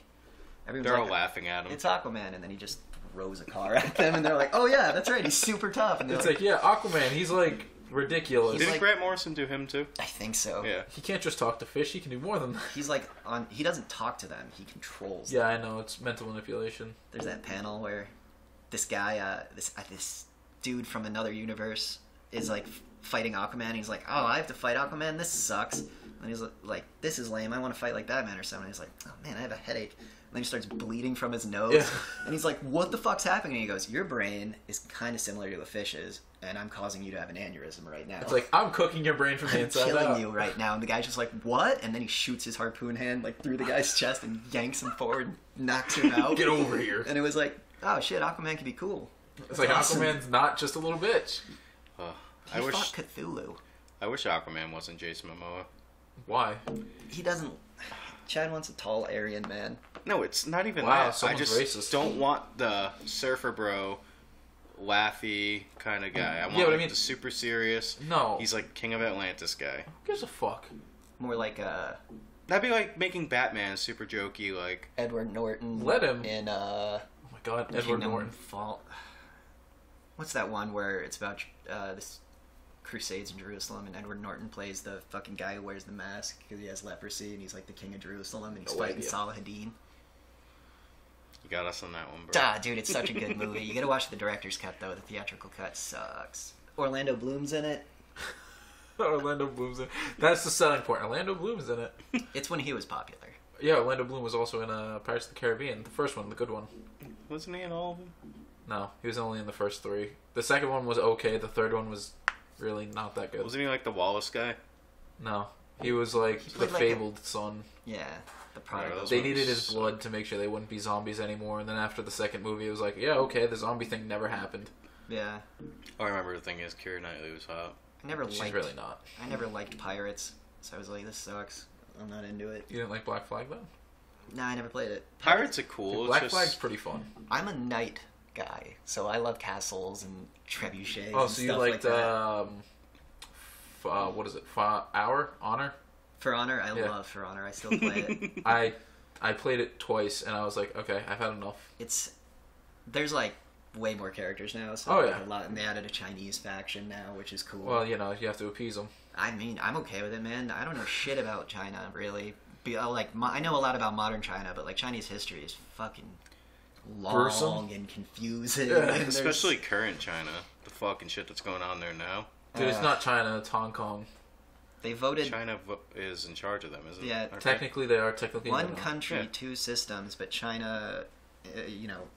everyone's They're like, all laughing at him. it's Aquaman, and then he just throws a car at them, and they're like, oh yeah, that's right, he's super tough. And they're It's like, yeah, Aquaman, he's like ridiculous. He's Didn't like- Grant Morrison do him too? I think so. Yeah. He can't just talk to fish, he can do more than that. He's like he doesn't talk to them, he controls Yeah, I know, it's mental manipulation. There's that panel where this guy, this dude from another universe is like fighting Aquaman. And he's like, "Oh, I have to fight Aquaman. This sucks." And he's like, "This is lame. I want to fight like Batman or something." And he's like, "Oh man, I have a headache." And then he starts bleeding from his nose. Yeah. And he's like, "What the fuck's happening?" And he goes, "Your brain is kind of similar to a fish's, and I'm causing you to have an aneurysm right now." It's like, I'm cooking your brain from the I'm inside killing out. you right now. And the guy's just like, "What?" And then he shoots his harpoon hand like through the guy's chest and yanks him forward, knocks him out. Get over here. And it was like, oh shit, Aquaman can be cool. It's like, awesome. Aquaman's not just a little bitch. He fought Cthulhu. I wish Aquaman wasn't Jason Momoa. Why? He doesn't. Chad wants a tall Aryan man. No, it's not even Wow, that. I someone's just racist. don't want the surfer bro, laughy kind of guy. I want but I like, mean- the super serious. No. He's like King of Atlantis guy. Who gives a fuck? More like That'd be like making Batman super jokey. Like Edward Norton. Let him. In Oh my god, Edward Kingdom Norton. Fall. What's that one where it's about this Crusades in Jerusalem, and Edward Norton plays the fucking guy who wears the mask because he has leprosy, and he's like the king of Jerusalem, and he's No fighting idea. Salahadin. you got us on that one, bro. Ah, dude, it's such a good movie. You gotta watch the director's cut though. The theatrical cut sucks. Orlando Bloom's in it. Orlando Bloom's in it. That's the selling point. Orlando Bloom's in it. It's when he was popular. Yeah, Orlando Bloom was also in Pirates of the Caribbean, the first one, the good one. Wasn't he in all of them? No, he was only in the first three. The second one was okay. The third one was really not that good. Wasn't he like the Wallace guy? No, he was like He the played like a- fabled son. Yeah, the prodigal. those They ones needed his suck. blood to make sure they wouldn't be zombies anymore. And then after the second movie, it was like, yeah, okay, the zombie thing never happened. Yeah, All I remember the thing is Keira Knightley was hot. I never She's liked. really not. I never liked pirates, so I was like, this sucks. I'm not into it. You didn't like Black Flag then? Nah, I never played it. Pirates are cool. Black it's Flag's just, pretty fun. I'm a knight guy, so I love castles and trebuchets. Oh, and so you stuff liked like that. what is it? Honor? For Honor, I Yeah. love For Honor. I still play it. I played it twice, and I was like, okay, I've had enough. There's like way more characters now. So Oh, like, yeah. a lot, and they added a Chinese faction now, which is cool. Well, you know, you have to appease them. I mean, I'm okay with it, man. I don't know shit about China, really. I know a lot about modern China, but like Chinese history is fucking long Gruesome. and confusing. Yeah, and there's- Especially current China. The fucking shit that's going on there now. Dude, it's not China, it's Hong Kong. They voted China is in charge of them, isn't Yeah, it? Okay. Technically, they are technically one not. country, Yeah. 2 systems, but China,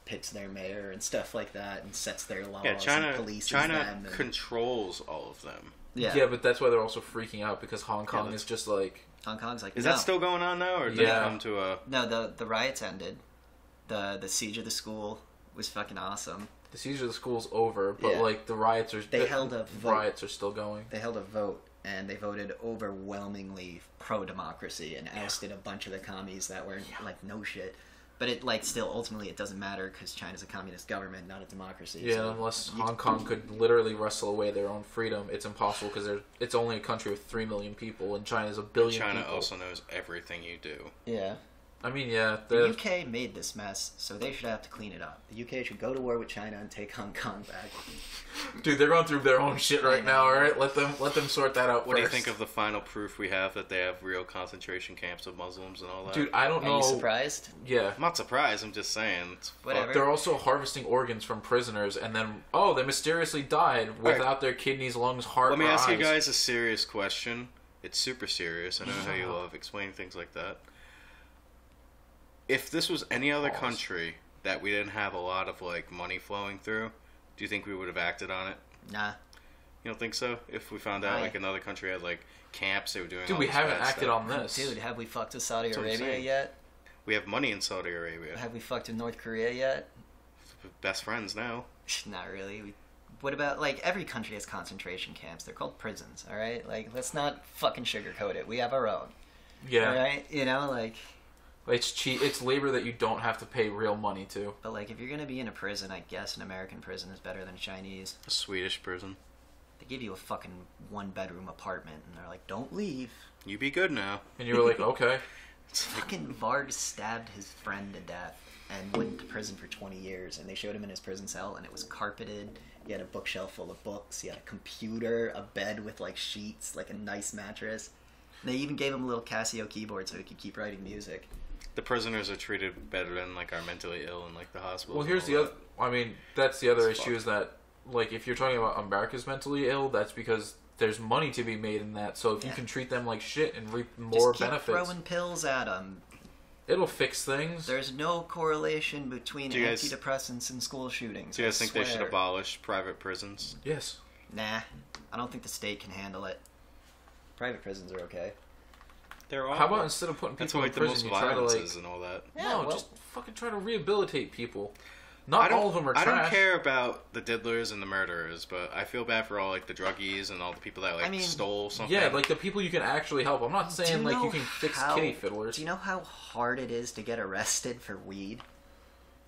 picks their mayor and stuff like that, and sets their laws. Yeah, China. and polices China them. And, controls all of them. Yeah, but that's why they're also freaking out because Hong Kong that's- is just like. Hong Kong's like, Is no. that still going on now, or did Yeah. it come to a? No, the riots ended. The siege of the school was fucking awesome. The siege of the school's over, but Yeah. like the riots are. They held a vote. Riots are still going. They held a vote, and they voted overwhelmingly pro-democracy and ousted a bunch of the commies that were like no shit. But it still ultimately it doesn't matter because China's a communist government, not a democracy. Yeah, so unless Hong Kong could literally wrestle away their own freedom, it's impossible because it's only a country with 3 million people, and China's a billion China people. also knows everything you do. Yeah. I mean, yeah, The UK made this mess, so they should have to clean it up. The UK should go to war with China and take Hong Kong back. dude, they're going through their own shit right I now. know. All right, let them sort that out. What do you first. think of the final proof we have that they have real concentration camps of Muslims and all that? Dude, I don't Are know. you surprised? Yeah, I'm not surprised. I'm just saying. It's Whatever. they're also harvesting organs from prisoners, and then they mysteriously died without their kidneys, lungs, heart. Let me or ask you eyes. guys a serious question. It's super serious. I know how you love explaining things like that. If this was any other Pause. country that we didn't have a lot of like money flowing through, do you think we would have acted on it? Nah. You don't think so? If we found out Why? like another country had like camps, they were doing. Dude, all we this haven't bad acted stuff. on this. Dude, have we fucked with Saudi That's what I'm Arabia saying. yet? We have money in Saudi Arabia. Have we fucked with North Korea yet? Best friends now. Not really. What about, every country has concentration camps. They're called prisons, alright? Let's not fucking sugarcoat it. We have our own. Yeah, Alright? it's cheap. It's labor that you don't have to pay real money to. But, if you're gonna be in a prison, I guess an American prison is better than a Chinese. A Swedish prison. They give you a fucking 1-bedroom apartment, and they're like, don't leave. You be good now. And you were like, okay. Fucking Varg stabbed his friend to death and went to prison for 20 years, and they showed him in his prison cell, and it was carpeted. He had a bookshelf full of books. He had a computer, a bed with sheets, a nice mattress. They even gave him a little Casio keyboard so he could keep writing music. The prisoners are treated better than our mentally ill in the hospital. Well, here's the other. I mean, that's the other issue is that if you're talking about America's mentally ill, that's because there's money to be made in that. So if you Yeah. can treat them like shit and reap more Just keep benefits, throwing pills at them. it'll fix things. There's no correlation between Do you guys- antidepressants and school shootings. Do you guys think they should swear. abolish private prisons? Yes. Nah, I don't think the state can handle it. Private prisons are okay. They're all. How about instead of putting That's people why in the most prison, you try to violence is and all that. Yeah, no, well- just fucking try to rehabilitate people. Not all of them are I trash. don't care about the diddlers and the murderers, but I feel bad for all the druggies and all the people that stole something. Yeah, the people you can actually help. I'm not saying Do you can fix kitty fiddlers. Do you know how hard it is to get arrested for weed?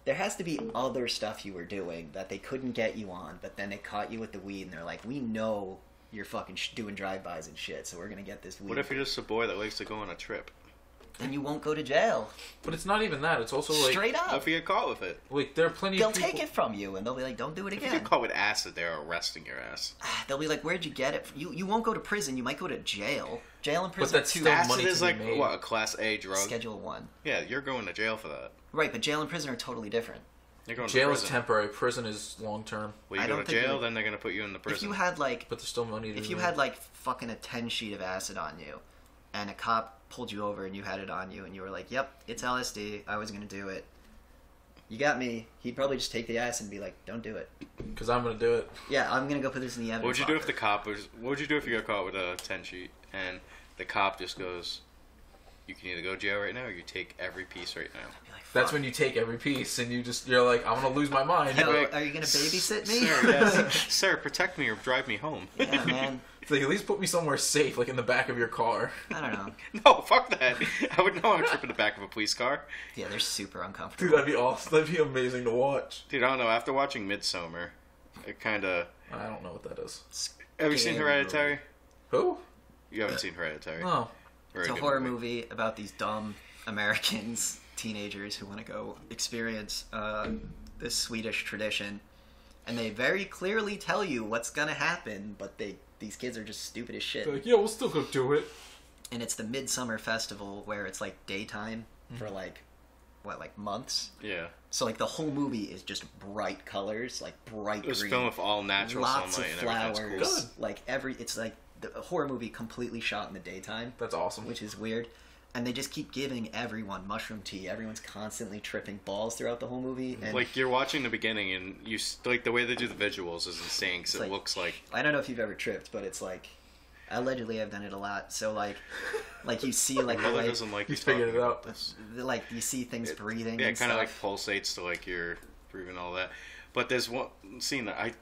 There has to be other stuff you were doing that they couldn't get you on, but then they caught you with the weed, and they're like, we know you're fucking doing drive-bys and shit, so we're gonna get this weed. What if you're just a boy that likes to go on a trip? Then you won't go to jail. But it's not even that. It's also Straight What up. if you get caught with it? there are plenty They'll of people. take it from you, and they'll be like, don't do it If you again. get caught with acid, they're arresting your ass. They'll be like, where'd you get it? You won't go to prison. You might go to jail. Jail and But prison that's are two. still Acid money is to be like made. what, a class A drug? Schedule 1. Yeah, you're going to jail for that. Right, but jail and prison are totally different. You're going Jail to is prison. temporary. Prison is long term. Well, I you go don't to think jail, you- then they're gonna put you in the prison. If you had But there's still money to If be you made. had fucking a 10 sheet of acid on you, and a cop pulled you over and you had it on you, and you were like, "Yep, it's LSD. I was gonna do it." You got me. He'd probably just take the acid and be like, "Don't do it." Because I'm going to do it. Yeah, I'm gonna go put this in the evidence. What would you do if locker. the cop was? What would you do if you got caught with a 10 sheet and the cop just goes, "You can either go to jail right now, or you take every piece right now." I'd be like, That's "Fuck." when you take every piece and you're like, I'm going to lose my mind. Yo, Like, are you gonna babysit me? Sir, yes. Sir, protect me or drive me home. Yeah, man. It's like, at least put me somewhere safe, like in the back of your car. I don't know. No, fuck that. I would know I'm tripping the back of a police car. Yeah, they're super uncomfortable. Dude, that'd be awesome. That'd be amazing to watch. Dude, I don't know. After watching Midsummer, it kind of. I don't know what that is. Have you seen Scary Hereditary? Who? You haven't seen Hereditary. No. Very It's a good horror movie about these dumb Americans, teenagers who want to go experience this Swedish tradition. And they very clearly tell you what's gonna happen, but these kids are just stupid as shit. They're like, yeah, we'll still go do it. And it's the Midsummer Festival where it's like daytime for like months. Yeah. So like the whole movie is just bright colors, like bright It was green. filmed with all natural lots sunlight of and everything. flowers. It's cool. Like it's like the horror movie completely shot in the daytime, That's awesome. which is weird. And they just keep giving everyone mushroom tea. Everyone's constantly tripping balls throughout the whole movie. And Like you're watching the beginning and like the way they do the visuals is insane because It's it like- looks like I don't know if you've ever tripped, but it's like allegedly I've done it a lot. So like you see like the Mother way doesn't like you He's figured talking it about out. this. like you see things breathing. Yeah, and it kind of like stuff. pulsates to like your breathing all that. But there's one scene that I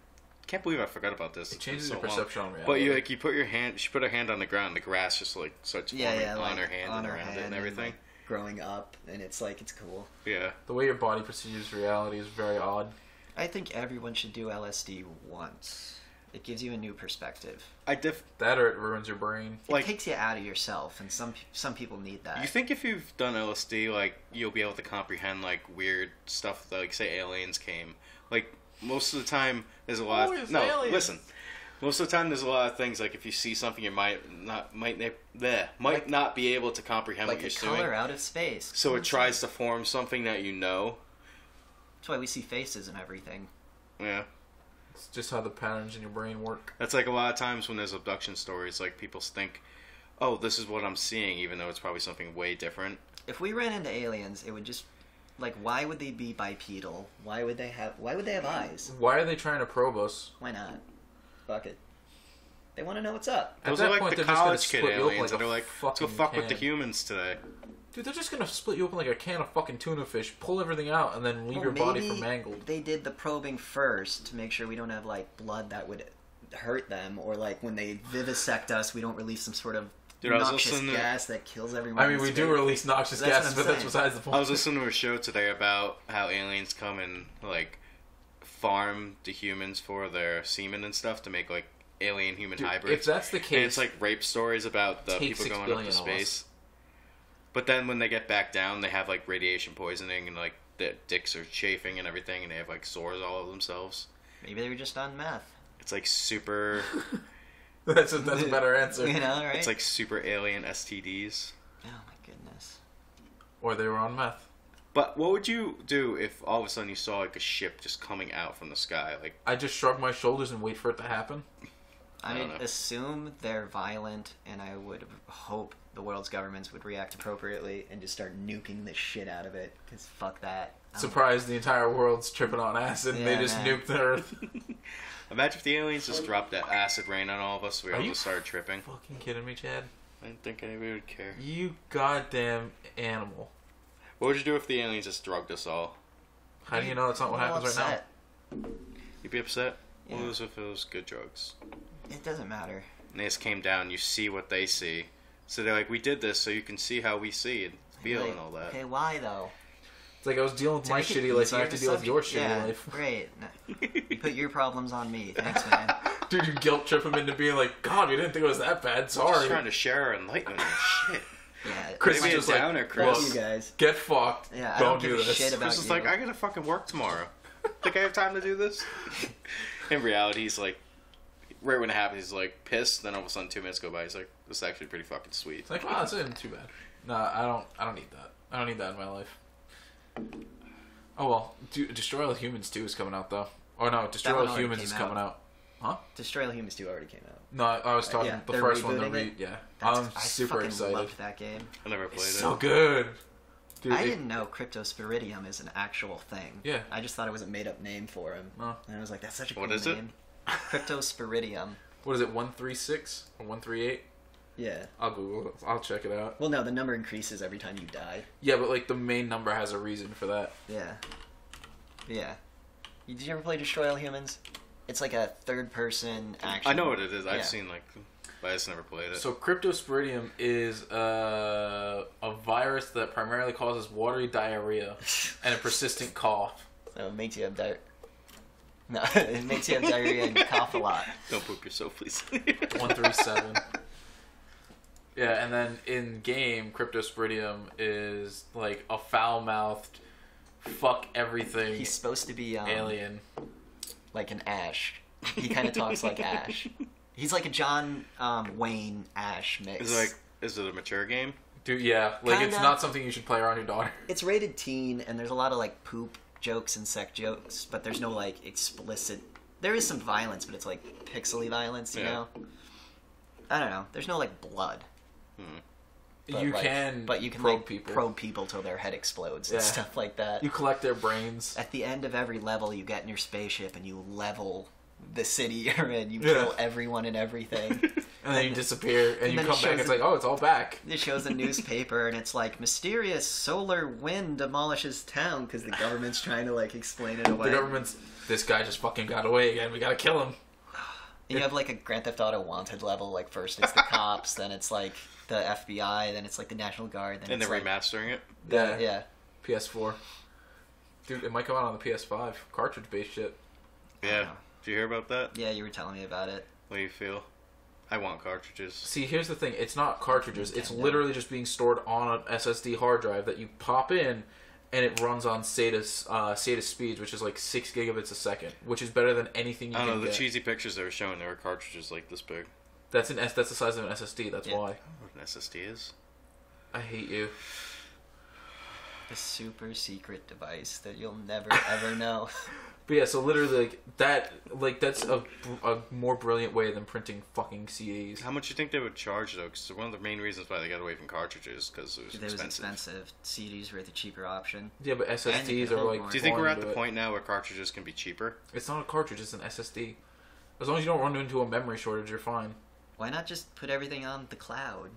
can't believe I forgot about this. It It's been changes so your long. perception on reality. But you you put your hand, she put her hand on the ground, the grass just like starts forming yeah, on like, her hand on and her around hand it and everything. like, growing up, and it's like it's cool. Yeah, The way your body perceives reality is very odd. I think everyone should do LSD once. It gives you a new perspective. That or it ruins your brain. Like- It takes you out of yourself, and some people need that. You think if you've done LSD, like you'll be able to comprehend like weird stuff, that, like say aliens came. Like most of the time, there's a lot. Always No, aliens. listen. Most of the time, there's a lot of things like if you see something, you might not be able to comprehend like what a you're color doing. out of space? So it tries to form something that you know. That's why we see faces and everything. Yeah, It's just how the patterns in your brain work. that's like a lot of times when there's abduction stories, like people think, "Oh, this is what I'm seeing," even though it's probably something way different. If we ran into aliens, it would just like why would they be bipedal? Why would they have eyes? Why are they trying to probe us? Why not? Fuck it. They want to know what's up. At Those that are like point, the they're just gonna college kid split you open aliens like that a are like, "Let's go fucking fuck with the can." humans today." Dude, they're just gonna split you open like a can of fucking tuna fish, pull everything out, and then leave Well, your body for maybe mangled. They did the probing first to make sure we don't have like blood that would hurt them, or like when they vivisect us, we don't release some sort of Dude, I was noxious listening to- gas that kills everyone. I mean, in we space. do release noxious That's what gases, I'm but that's saying. besides the point. I was listening to a show today about how aliens come and like farm the humans for their semen and stuff to make like alien human Dude, hybrids. if that's the and case, it's like rape stories about the take people 6 going up billion to of us. space. But then when they get back down, they have like radiation poisoning and like their dicks are chafing and everything, and they have like sores all over themselves. Maybe they were just on meth. It's like super. that's a better answer. You know, right? It's like super alien STDs. oh my goodness. Or they were on meth. But what would you do if all of a sudden you saw like a ship just coming out from the sky? Like, I just shrug my shoulders and wait for it to happen. I don't I'd know. assume they're violent, and I would hope the world's governments would react appropriately and just start nuking the shit out of it. Because fuck that. Surprised the entire world's tripping on acid. and they Yeah, just man. nuked the Earth. imagine if the aliens just dropped that acid rain on all of us, we Are all you just started tripping. Fucking kidding me, Chad? I didn't think anybody would care. You goddamn animal. What would you do if the aliens just drugged us all? How do you know that's not what I'm happens right upset. You'd be upset? Yeah. What was if it was good drugs? It doesn't matter. And they just came down, you see what they see. So they're like, we did this so you can see how we see and feel Like, and all that. Okay, why though? It's like I was dealing with To my make it shitty life, easier you have to to deal with your subject- shitty yeah, life. Great. No, you put your problems on me. Thanks, man. Dude, you guilt trip him into being like, God, we didn't think it was that bad. We're just Sorry. trying to share our enlightenment and shit. Yeah, Chris Maybe is a just downer, like, Chris. "Look, you guys. get fucked. Yeah, I don't don't give do a this. shit about Chris is you. like, I gotta fucking work tomorrow. Think I have time to do this? In reality, he's like, right when it happens, he's like pissed. Then all of a sudden, 2 minutes go by. He's like, "This is actually pretty fucking sweet." It's like, wow, this isn't too bad. Nah, I don't need that. I don't need that in my life. Oh well, Destroy All Humans 2 is coming out though. Oh no, Destroy That one All already Humans is came coming out. Huh? Destroy All Humans 2 already came out. No, I was talking Yeah, the they're first one. rebooting it? Yeah, That's, I'm I super fucking excited. loved that game. I never played It's it. so good. Dude, I didn't know Cryptosporidium is an actual thing. Yeah. I just thought it was a made-up name for him. No. And I was like, that's such a cool What is it? name. Cryptosporidium. What is it? 136 or 138? Yeah. I'll Google it. I'll check it out. Well, no, the number increases every time you die. Yeah, but like the main number has a reason for that. Yeah. Yeah. Did you ever play Destroy All Humans? It's like a third-person action. I know what it is. I've Yeah. seen like, but I just never played it. So Cryptosporidium is a virus that primarily causes watery diarrhea and a persistent cough. So it makes you have diarrhea. No, it makes you have diarrhea and cough a lot. Don't poop yourself, please. 137. Yeah, and then in game, Cryptosporidium is like a foul-mouthed, fuck everything He's supposed to be alien. like an Ash. He kind of talks like Ash. He's like a John Wayne Ash mix. Is it a mature game? Dude, yeah. Like, Kinda. it's not something you should play around your daughter. It's rated teen, and there's a lot of like poop jokes and sex jokes, but there's no like explicit. There is some violence, but it's like pixely violence, you know. I don't know. There's no like blood. But, you like, can probe like, people. Probe people till their head explodes and stuff like that. You collect their brains. At the end of every level, you get in your spaceship and you level the city you're in. You kill everyone and everything. And then you disappear, and you come back, it's like, oh, it's all back. It shows a newspaper, and it's like, mysterious solar wind demolishes town, because the government's trying to, like, explain it away. The government's, this guy just fucking got away again, we gotta kill him. And you have, like, a Grand Theft Auto Wanted level, like, first it's the cops, then it's, like, the FBI, then it's, like, the National Guard, then and it's, they're like... remastering it? Yeah. PS4. Dude, it might come out on the PS5. Cartridge-based shit. Yeah. Did you hear about that? Yeah, you were telling me about it. What do you feel? I want cartridges. See, here's the thing. It's not cartridges. It's literally just being stored on an SSD hard drive that you pop in, and it runs on SATA speeds, which is like 6 gigabits a second, which is better than anything you can I don't know, the get. cheesy pictures they were showing, there were cartridges like this big. That's the size of an SSD, that's why. I don't know what an SSD is. I hate you. The super secret device that you'll never, ever know. But yeah, so literally, that's a more brilliant way than printing fucking CDs. How much do you think they would charge, though? Because one of the main reasons why they got away from cartridges, because it was expensive. CDs were the cheaper option. Yeah, but SSDs are like... Do you think we're at the point now where cartridges can be cheaper? It's not a cartridge, it's an SSD. As long as you don't run into a memory shortage, you're fine. Why not just put everything on the cloud?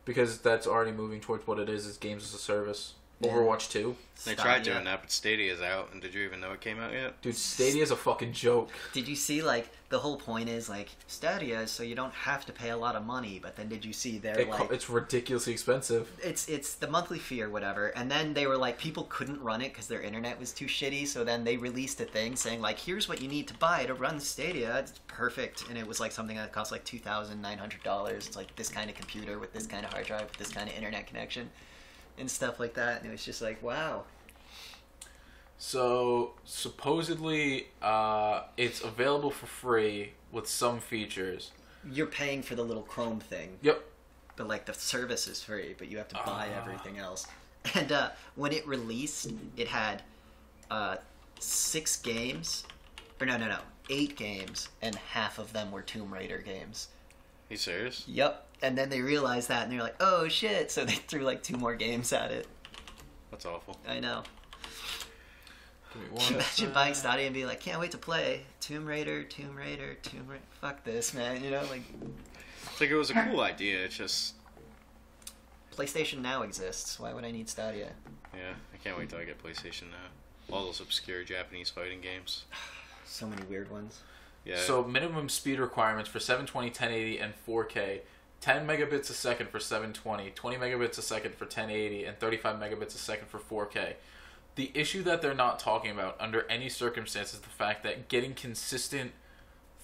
Because that's already moving towards what it is games as a service. Yeah. Overwatch 2. They tried doing that, but Stadia's out, and did you even know it came out yet? Dude, Stadia's a fucking joke. Did you see, like, the whole point is, like, Stadia is so you don't have to pay a lot of money, but then did you see it's ridiculously expensive. It's the monthly fee or whatever, and then they were like, people couldn't run it because their internet was too shitty, so then they released a thing saying, like, here's what you need to buy to run Stadia, it's perfect, and it was, like, something that cost, like, $2,900, it's, like, this kind of computer with this kind of hard drive with this kind of internet connection. And stuff like that, and it was just like, wow. So, supposedly, it's available for free with some features. You're paying for the little Chrome thing. Yep. But, like, the service is free, but you have to buy everything else. And when it released, it had 6 games. Or no. 8 games, and half of them were Tomb Raider games. Are you serious? Yep. And then they realized that, and they're like, oh, shit. So they threw, like, 2 more games at it. That's awful. I know. Can you imagine buying Stadia and being like, can't wait to play Tomb Raider. Fuck this, man. You know, like... It's like, it was a cool idea. It's just... PlayStation Now exists. Why would I need Stadia? Yeah, I can't wait till I get PlayStation Now. All those obscure Japanese fighting games. So many weird ones. Yeah. So, minimum speed requirements for 720, 1080, and 4K. 10 megabits a second for 720, 20 megabits a second for 1080, and 35 megabits a second for 4K. The issue that they're not talking about under any circumstance is the fact that getting consistent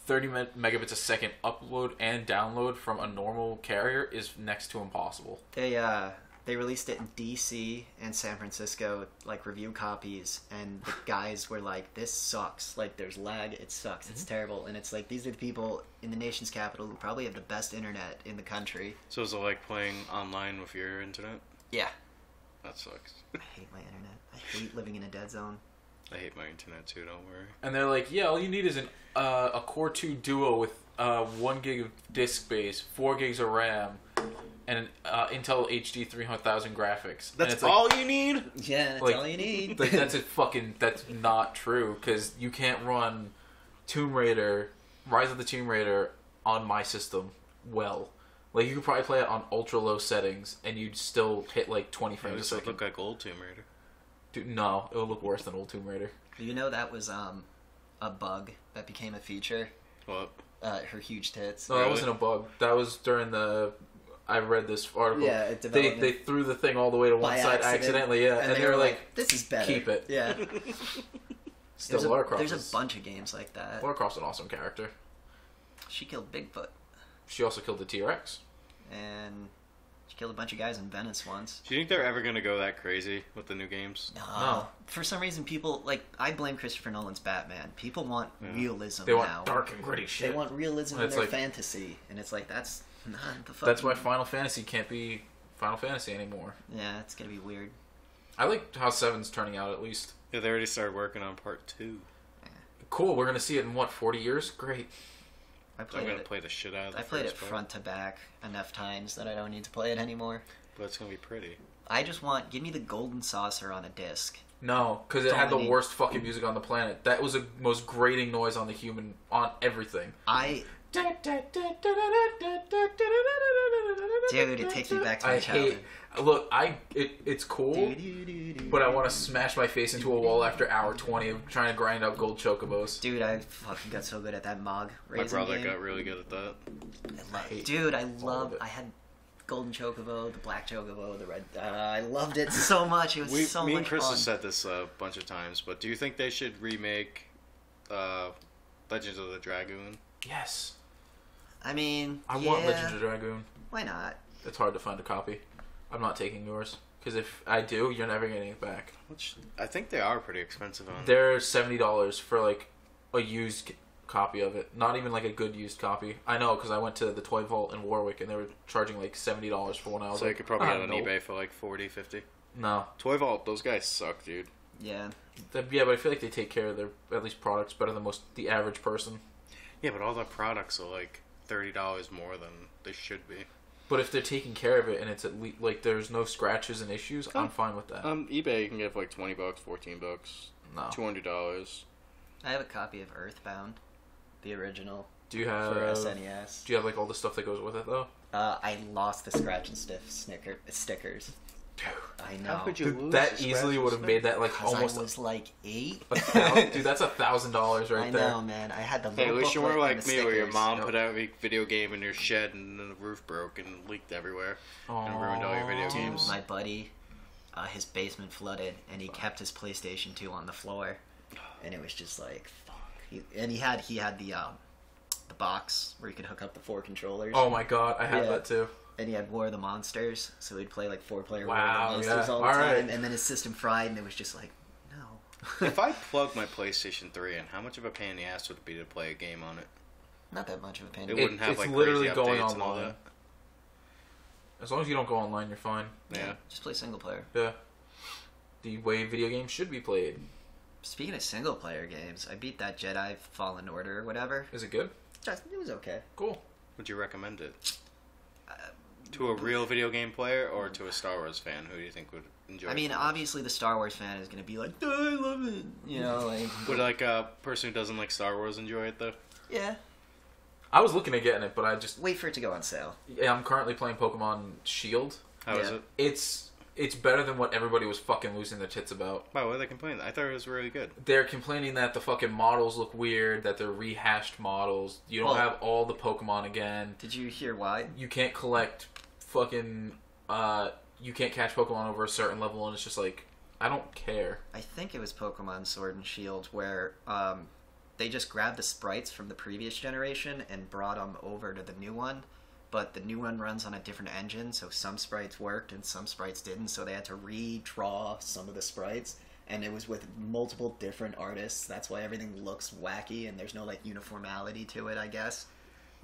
30 megabits a second upload and download from a normal carrier is next to impossible. They released it in DC and San Francisco, like, review copies, and the guys were like, this sucks. Like, there's lag, it sucks, it's terrible. And it's like, these are the people in the nation's capital who probably have the best internet in the country. So is it like playing online with your internet? Yeah. That sucks. I hate my internet. I hate living in a dead zone. I hate my internet too, don't worry. And they're like, yeah, all you need is a Core 2 Duo with 1 gig of disk space, 4 gigs of RAM, and Intel HD 3000 graphics. That's all you need? Yeah, that's all you need. Like, that's not true, because you can't run Rise of the Tomb Raider on my system well. Like, you could probably play it on ultra low settings, and you'd still hit, like, 20 frames a second. It would look like old Tomb Raider. Dude, no, it would look worse than old Tomb Raider. You know that was a bug that became a feature? What? Her huge tits. No, that wasn't a bug. That was during the... I read this article. Yeah, they threw the thing all the way to one side accidentally, yeah. And they were like, this is better. Keep it. Yeah. Still, Lara Croft there's a bunch of games like that. Lara Croft's an awesome character. She killed Bigfoot. She also killed the T-Rex. And She killed a bunch of guys in Venice once. Do you think they're ever gonna go that crazy with the new games? No. For some reason, people I blame Christopher Nolan's Batman. People want realism They now. want dark and gritty shit. They want realism in It's their like- fantasy, and it's like that's not the fucking. That's why Final Fantasy can't be Final Fantasy anymore. Yeah, it's gonna be weird. I like how 7's turning out at least. Yeah, they already started working on part 2. Cool, we're gonna see it in what, 40 years? Great. I'm gonna play the shit out of the I played it first part. front to back enough times that I don't need to play it anymore. But it's gonna be pretty. I just give me the golden saucer on a disc. No, because it had the Dominate. worst fucking music on the planet. That was the most grating noise on on everything. Dude, it takes me back to my childhood. Look, it's cool, but I want to smash my face into a wall after hour 20 of trying to grind up gold chocobos. Dude, I fucking got so good at that Mog My raisin brother game. got really good at that. I had golden chocobo, the black chocobo, the red. I loved it so much. It was so Me much and Chris fun. have said this a bunch of times, but do you think they should remake Legends of the Dragoon? Yes. I mean, I want Legends of Dragoon. Why not? It's hard to find a copy. I'm not taking yours. Because if I do, you're never getting it back. Which I think they are pretty expensive on. They're $70 for like a used copy of it. Not even like a good used copy. I know because I went to the Toy Vault in Warwick and they were charging like $70 for one. I was So like, you could probably get on no. eBay for like 40, 50. No. Toy Vault, those guys suck, dude. Yeah. Yeah, but I feel like they take care of their at least products better than the average person. Yeah, but all their products are like $30 more than they should be. But if they're taking care of it and it's at least like there's no scratches and issues, I'm fine with that. eBay you can get for like $20, $14, No. $200. I have a copy of Earthbound, the original, Do you have for SNES. Do you have like all the stuff that goes with it though? I lost the scratch and stiff stickers. Dude, I know. How could you Dude, lose that the easily scratch would have and made that like Because almost I was like 8. dude. That's $1,000 right I there. know, man. I had the Hey, little at least you booklet weren't and like the me where your stickers. mom Yep. put out a video game in your shed and then the roof broke and leaked everywhere and ruined all your video Aw. games. My buddy, his basement flooded, and he kept his PlayStation 2 on the floor, and it was just like, fuck. He had the box where you could hook up the 4 controllers. Oh my god, I have Yeah. that too. And he had War of the Monsters, so he'd play like 4-player Wow, War of the Monsters yeah. all the All time. right. And then his system fried, and it was just like, no. If I plug my PlayStation 3 in, how much of a pain in the ass would it be to play a game on it? Not that much of a pain. It in the wouldn't have it's like literally crazy going updates and all online. that. As long as you don't go online, you're fine. Yeah. Just play single player. Yeah. The way video games should be played. Speaking of single player games, I beat that Jedi Fallen Order or whatever. Is it good? It was okay. Cool. Would you recommend it? To a real video game player or to a Star Wars fan? Who do you think would enjoy it? I mean, the most? obviously the Star Wars fan is going to be like, I love it. You know, like... Would like a person who doesn't like Star Wars enjoy it though? Yeah. I was looking at getting it, but I just Wait for it to go on sale. I'm currently playing Pokemon Shield. How is Yeah. it? It's better than what everybody was fucking losing their tits about. Wow, what are they complaining? I thought it was really good. They're complaining that the fucking models look weird, that they're rehashed models. You don't Well- have all the Pokemon again. Did you hear why? You can't collect fucking you can't catch Pokemon over a certain level, and it's just like, I don't care. I think it was Pokemon Sword and Shield where they just grabbed the sprites from the previous generation and brought them over to the new one. But the new one runs on a different engine, so some sprites worked and some sprites didn't, so they had to redraw some of the sprites. And it was with multiple different artists. That's why everything looks wacky and there's no like uniformity to it, I guess.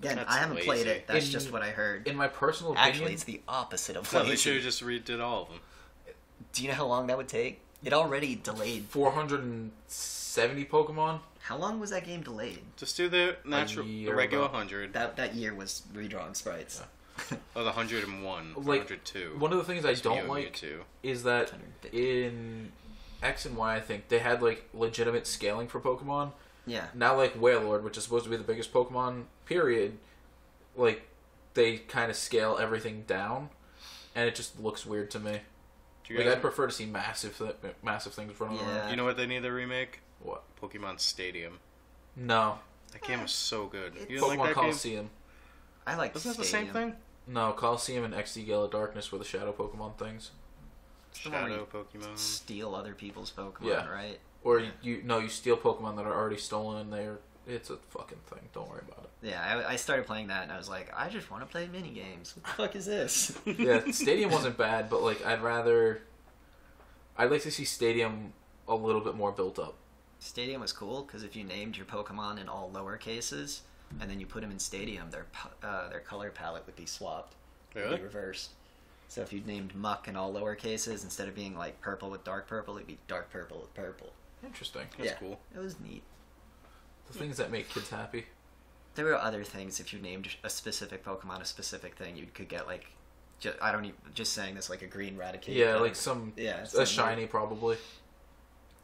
Again, That's I haven't played lazy. it. That's In- just what I heard. In my personal opinion, Actually, it's the opposite of No, they lazy. should have just redid all of them. Do you know how long that would take? It already delayed. 470 Pokemon. How long was that game delayed? Just do the natural, year the regular about. 100, That year was redrawing sprites. or the 101, or Like, 102. One of the things I That's Mew don't and like Mewtwo. is that 150. in X and Y, I think they had like legitimate scaling for Pokemon. Yeah. Now, like Wailord, which is supposed to be the biggest Pokemon, period, like they kind of scale everything down, and it just looks weird to me. Do you Like guys- I'd prefer to see massive things running Yeah. around. You know what they need to remake? What? Pokemon Stadium. No. That game was so good. It's- You didn't like Pokemon that game? Coliseum. I like Wasn't that the same Stadium. thing? No, Coliseum and XD Gale of Darkness were the shadow Pokemon things. It's the one where Shadow you Pokemon. steal other people's Pokemon, Yeah. right? Or Yeah. you steal Pokemon that are already stolen and it's a fucking thing. Don't worry about it. Yeah, I started playing that, and I was like, I just want to play mini games. What the fuck is this? Yeah, Stadium wasn't bad, but like I'd like to see Stadium a little bit more built up. Stadium was cool because if you named your Pokemon in all lower cases and then you put them in Stadium, their color palette would be swapped. It would be reversed. So if you named Muck in all lower cases, instead of being like purple with dark purple, it'd be dark purple with purple. Interesting. That's cool. It was neat. The things that make kids happy. There were other things. If you named a specific Pokemon a specific thing, you could get like, just saying this, like a green Raticate. Yeah, like a shiny probably.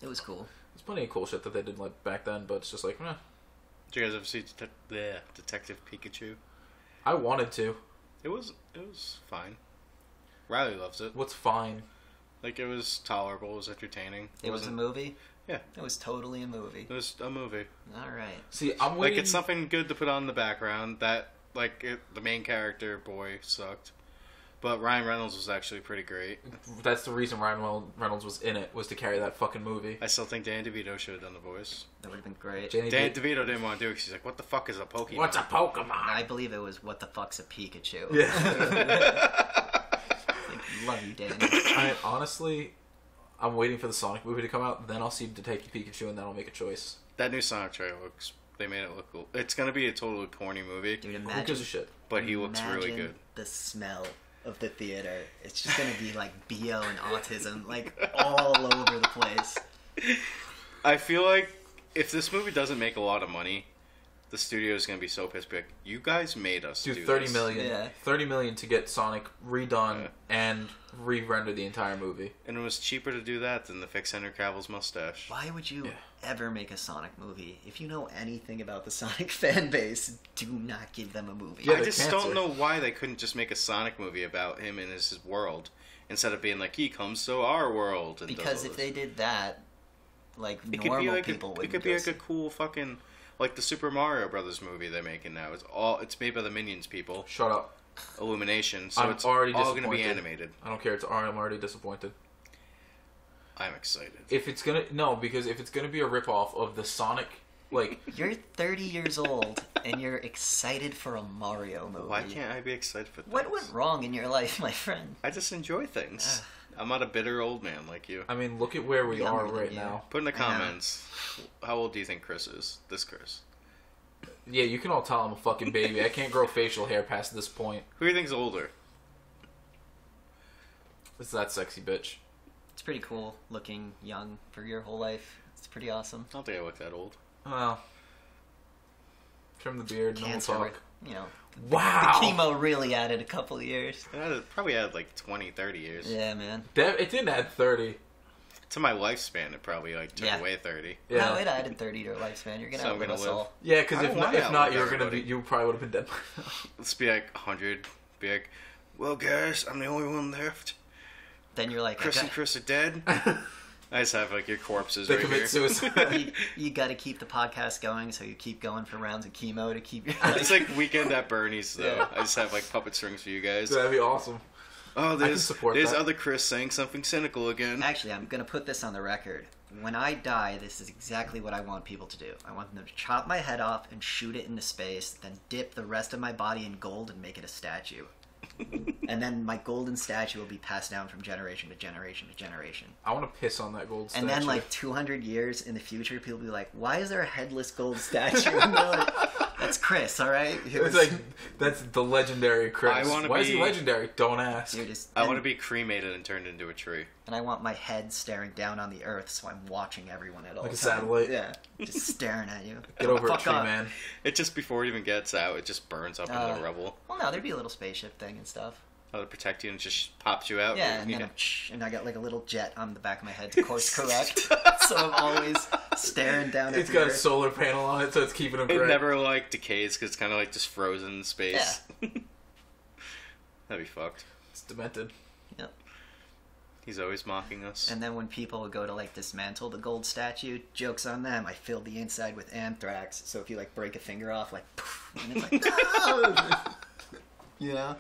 It was cool. There's plenty of cool shit that they did like back then, but it's just like, meh. Did you guys ever see Detective Pikachu? I wanted to. It was fine. Riley loves it. What's fine? Like, it was tolerable. It was entertaining. It was a movie? Yeah. It was totally a movie. It was a movie. Alright. See, I'm waiting... Like, it's something good to put on in the background. That, like, the main character, boy, sucked. But Ryan Reynolds was actually pretty great. That's the reason Ryan Reynolds was in it, was to carry that fucking movie. I still think Dan DeVito should have done the voice. That would have been great. Dan DeVito didn't want to do it because he's like, what the fuck is a Pokemon? What's a Pokemon? I believe it was, what the fuck's a Pikachu? Yeah. Love you, Dan. Honestly, I'm waiting for the Sonic movie to come out, then I'll see Detective Pikachu, and then I'll make a choice. That new Sonic trailer they made it look cool. It's going to be a totally corny movie. Dude, Who gives a shit? But he looks really good. The smell of the theater. It's just gonna be like BO and autism, like all over the place. I feel like if this movie doesn't make a lot of money, the studio is gonna be so pissed. Like, you guys made us do 30 this. million. Yeah. 30 million to get Sonic redone and re-render the entire movie. And it was cheaper to do that than to fix Henry Cavill's mustache. Why would you ever make a Sonic movie? If you know anything about the Sonic fan base, do not give them a movie. Yeah, I just cancer. don't know why they couldn't just make a Sonic movie about him and his world instead of being like, he comes to our world. And because if they did that, like, it normal could be like people would. It could be like a cool fucking, like the Super Mario Brothers movie they're making now. It's made by the Minions people. Shut up. Illumination. So I'm it's already all going to be disappointed. animated. I don't care. I'm already disappointed. I'm excited. If it's gonna be a ripoff of the Sonic, like You're 30 years old and you're excited for a Mario movie. Why can't I be excited for things? What went wrong in your life, my friend? I just enjoy things. I'm not a bitter old man like you. I mean, look at where we Younger are than right you. now. Put in the comments, how old do you think Chris is? This Chris. Yeah, you can all tell I'm a fucking baby. I can't grow facial hair past this point. Who do you think's older? It's that sexy bitch. It's pretty cool looking young for your whole life. It's pretty awesome. I don't think I look that old. Well, trim the beard, no Cancer, talk. you know. Wow. The chemo really added a couple of years. Probably added like 20, 30 years. Yeah, man. It didn't add 30. To my lifespan, it probably like took away 30. Yeah. No, it added 30 to your lifespan. You're gonna So I'm outlive gonna us live. all. Yeah, because I if don't not, wanna if not, outlive you're gonna everybody. you probably would have been dead by now. Let's be like 100. Be like, well, guys, I'm the only one left. Then you're like, Chris and Chris are dead. I just have like your corpses They right commit here. suicide. you got to keep the podcast going, so you keep going for rounds of chemo to keep your. It's like Weekend at Bernie's though. Yeah. I just have like puppet strings for you guys. That'd be awesome. Oh, there's support that. other Chris saying something cynical again. Actually, I'm gonna put this on the record. When I die, this is exactly what I want people to do. I want them to chop my head off and shoot it into space, then dip the rest of my body in gold and make it a statue. And then my golden statue will be passed down from generation to generation to generation. I want to piss on that gold statue. And then, like, 200 years in the future, people will be like, why is there a headless gold statue? And they're like, that's Chris, alright? It's like, that's the legendary Chris. I wanna Why is he be- legendary? Don't ask. I want to be cremated and turned into a tree. And I want my head staring down on the earth, so I'm watching everyone at all Like a times. satellite? Yeah, just staring at you. Get over it, Fuck tree up. man. It just, before it even gets out, it just burns up into rubble. Well, no, there'd be a little spaceship thing and stuff. Oh, to protect you and it just pops you out? Yeah, and You then know. and I got like a little jet on the back of my head to course correct, so I'm always staring down at It's the got a earth. solar panel on it, so it's keeping him It bright. never, like, decays because it's kind of, like, just frozen in space. Yeah. That'd be fucked. It's demented. Yep. He's always mocking us. And then when people would go to like dismantle the gold statue, jokes on them. I filled the inside with anthrax, so if you like break a finger off, like, poof, and it's like, no! You know?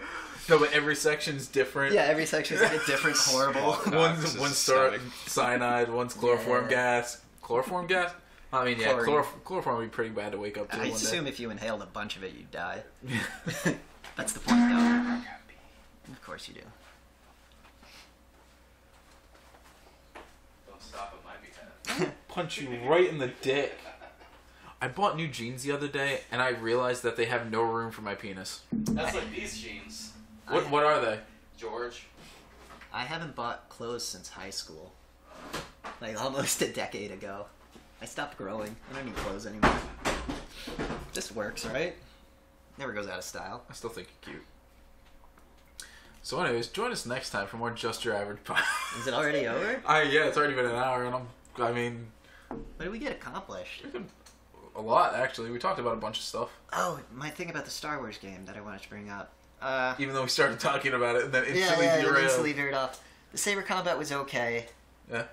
No, but every section's different. Yeah, every section's like a different horrible. One's This is one's static. cyanide, one's chloroform Yeah. gas. Chloroform gas? I mean, yeah, Chlorine. chloroform would be pretty bad to wake up to I one assume day. if you inhaled a bunch of it, you'd die. That's the point, though. Of course you do. Don't stop at my behalf. Punch you right in the dick. I bought new jeans the other day, and I realized that they have no room for my penis. That's like these jeans. What are they? George. I haven't bought clothes since high school. Like, almost a decade ago. I stopped growing. I don't need clothes anymore. This works, right? Never goes out of style. I still think you're cute. So anyways, join us next time for more Just Your Average Pie. Is it already over? Yeah, it's already been an hour, and I mean... What did we get accomplished? A lot, actually. We talked about a bunch of stuff. Oh, my thing about the Star Wars game that I wanted to bring up. Even though we started talking about it, and then instantly yeah, derailed. instantly veered off. The saber combat was okay. Yeah.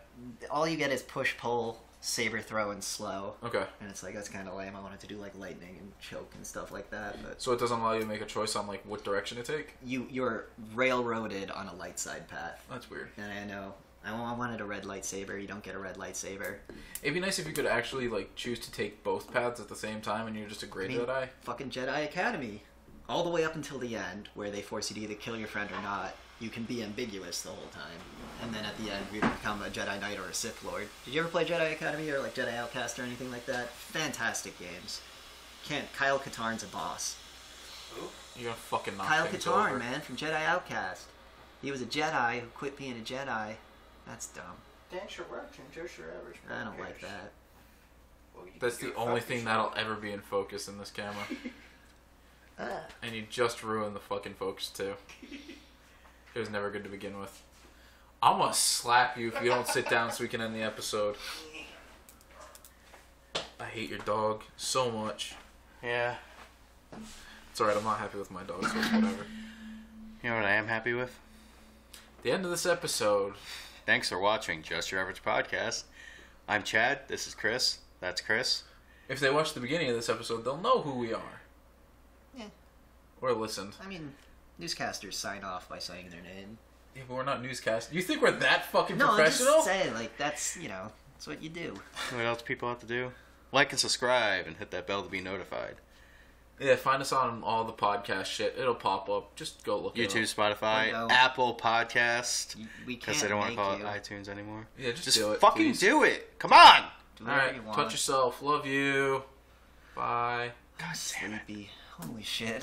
All you get is push, pull, saber throw, and slow. Okay. And it's like, that's kind of lame. I wanted to do like lightning and choke and stuff like that. But So it doesn't allow you to make a choice on like what direction to take? you're railroaded on a light side path. That's weird. And I know. I wanted a red lightsaber. You don't get a red lightsaber. It'd be nice if you could actually like choose to take both paths at the same time, and you're just a great Jedi. Fucking Jedi Academy. All the way up until the end, where they force you to either kill your friend or not. You can be ambiguous the whole time. And then at the end, you become a Jedi Knight or a Sith Lord. Did you ever play Jedi Academy or like Jedi Outcast or anything like that? Fantastic games. Kyle Katarn's a boss. You're gonna fucking knock Kyle things Katarn, over. man, from Jedi Outcast. He was a Jedi who quit being a Jedi. That's dumb. Thanks for watching Just Your Average. I don't like that. That's the only thing that'll ever be in focus in this camera. And you just ruined the fucking focus too. It was never good to begin with. I'm gonna slap you if you don't sit down so we can end the episode. I hate your dog so much. Yeah. It's alright, I'm not happy with my dog, so it's whatever. You know what I am happy with? The end of this episode. Thanks for watching Just Your Average Podcast. I'm Chad. This is Chris. That's Chris. If they watch the beginning of this episode, they'll know who we are. Yeah. Or listened. I mean, newscasters sign off by saying their name. Yeah, but we're not newscast. You think we're that fucking No, I'm professional? just saying, like, that's, that's what you do. What else people have to do? Like and subscribe and hit that bell to be notified. Yeah, find us on all the podcast shit. It'll pop up. Just go look it YouTube, up. Spotify, Oh, no. Apple Podcast. We Because can't they don't want to make call you. it iTunes anymore. Yeah, just do it, fucking please. do it. Come on. Do whatever Alright, you want. touch yourself. Love you. Bye. God damn it. Sleepy. Holy shit.